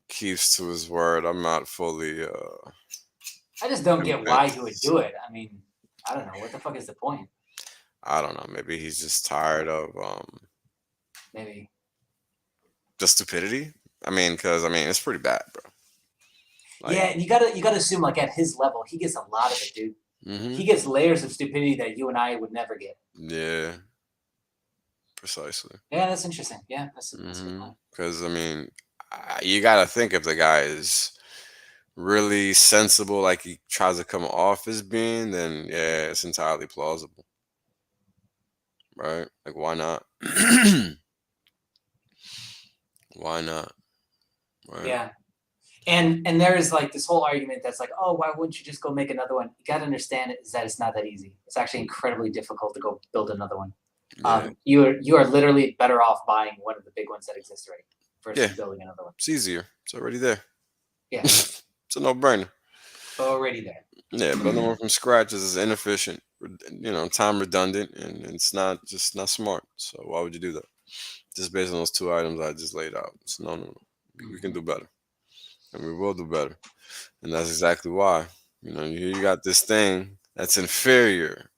keeps to his word. I'm not fully I just don't get why he would do it. I mean, I don't know. What the fuck is the point? I don't know. Maybe he's just tired of Maybe. the stupidity. I mean, because it's pretty bad, bro. Like, yeah, and you gotta assume like at his level, he gets a lot of it, dude. He gets layers of stupidity that you and I would never get. Yeah. Precisely. Yeah, that's interesting. Yeah, that's a good point. Because you gotta think if the guy is really sensible, like he tries to come off as being, then yeah, it's entirely plausible, right? Like, why not? Why not? Right? Yeah. And there's like this whole argument that's like, oh, why wouldn't you just go make another one? You got to understand is that it's not that easy. It's actually incredibly difficult to go build another one. Yeah. You are literally better off buying one of the big ones that exist already versus building another one. It's easier. It's already there. Yeah. It's a no-brainer. Already there. Yeah, building one from scratch is inefficient, time redundant, and it's not smart. So why would you do that? Just based on those two items I just laid out. So no. We can do better. And we will do better. And that's exactly why. You got this thing that's inferior,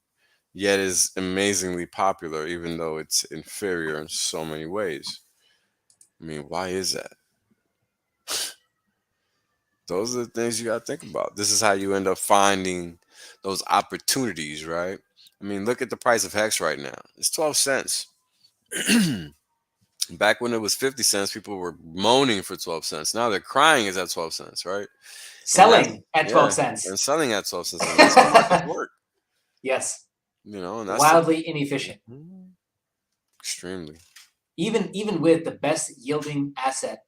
yet is amazingly popular, even though it's inferior in so many ways. Why is that? Those are the things you got to think about. This is how you end up finding those opportunities, right? Look at the price of HEX right now. It's 12 cents. Back when it was 50 cents, people were moaning for 12 cents. Now they're crying it's at 12 cents, right? Selling at 12 cents. And selling at 12 cents. That's how markets work. Yes. And that's wildly inefficient. Extremely. Even with the best yielding asset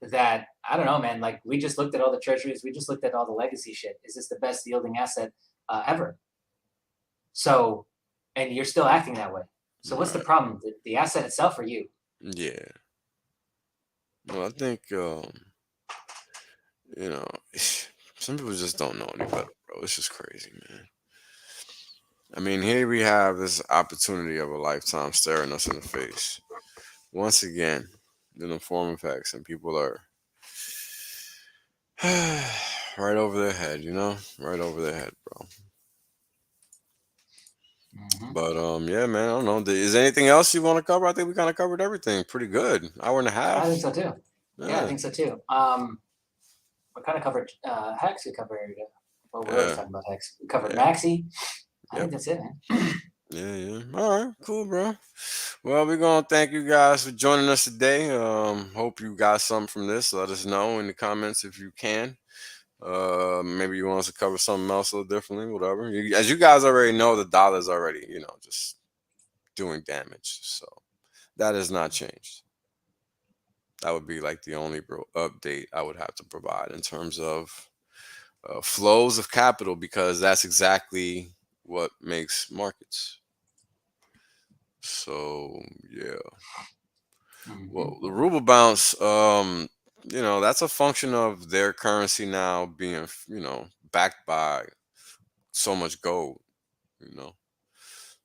that, I don't know, man, like we just looked at all the treasuries, we just looked at all the legacy shit. Is this the best yielding asset ever? So, and you're still acting that way. So what's the problem? The asset itself or you? Yeah. Well, I think, some people just don't know any better, bro. It's just crazy, man. Here we have this opportunity of a lifetime staring us in the face. Once again, in the form of HEX, and people are right over their head, right over their head, bro. But yeah, man, I don't know. Is there anything else you want to cover? I think we kind of covered everything pretty good. Hour and a half. I think so too. Yeah, I think so too. We kind of covered HEX. We covered we're talking about HEX. We covered Maxi. I think that's it, man. Yeah. All right, cool, bro. Well, we're gonna thank you guys for joining us today. Hope you got something from this. Let us know in the comments if you can. Maybe you want us to cover something else a little differently, whatever. As you guys already know, the dollar's already, just doing damage. So that has not changed. That would be like the only update I would have to provide in terms of flows of capital, because that's exactly what makes markets. So yeah. Well, the ruble bounce, that's a function of their currency now being, backed by so much gold,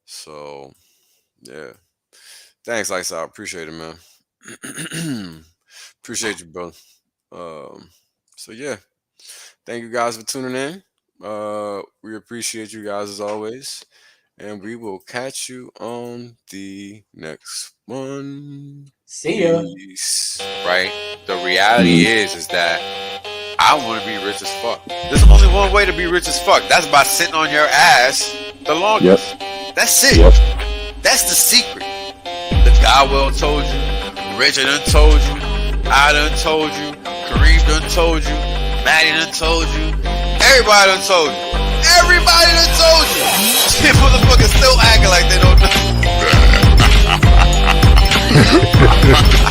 So, yeah. Thanks, Lifestyle. Appreciate it, man. Appreciate you, bro. So, yeah. Thank you guys for tuning in. We appreciate you guys as always. And we will catch you on the next one. See ya. Peace. Right? The reality is that I want to be rich as fuck. There's only one way to be rich as fuck. That's by sitting on your ass the longest. Yep. That's it. Yep. That's the secret. The God well told you. Richard done told you. I done told you. Kareem done told you. Maddie done told you. Everybody done told you. Everybody done told you. Shit, motherfuckers still acting like they don't know.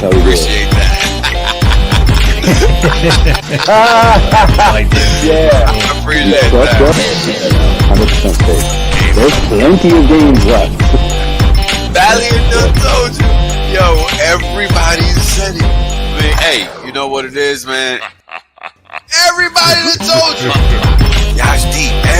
Appreciate that. Yeah. I appreciate that. 100% safe. There's plenty of games left. Valiant done told you. Yo, everybody said it. Hey, you know what it is, man? Everybody done told you. Y'all deep, man.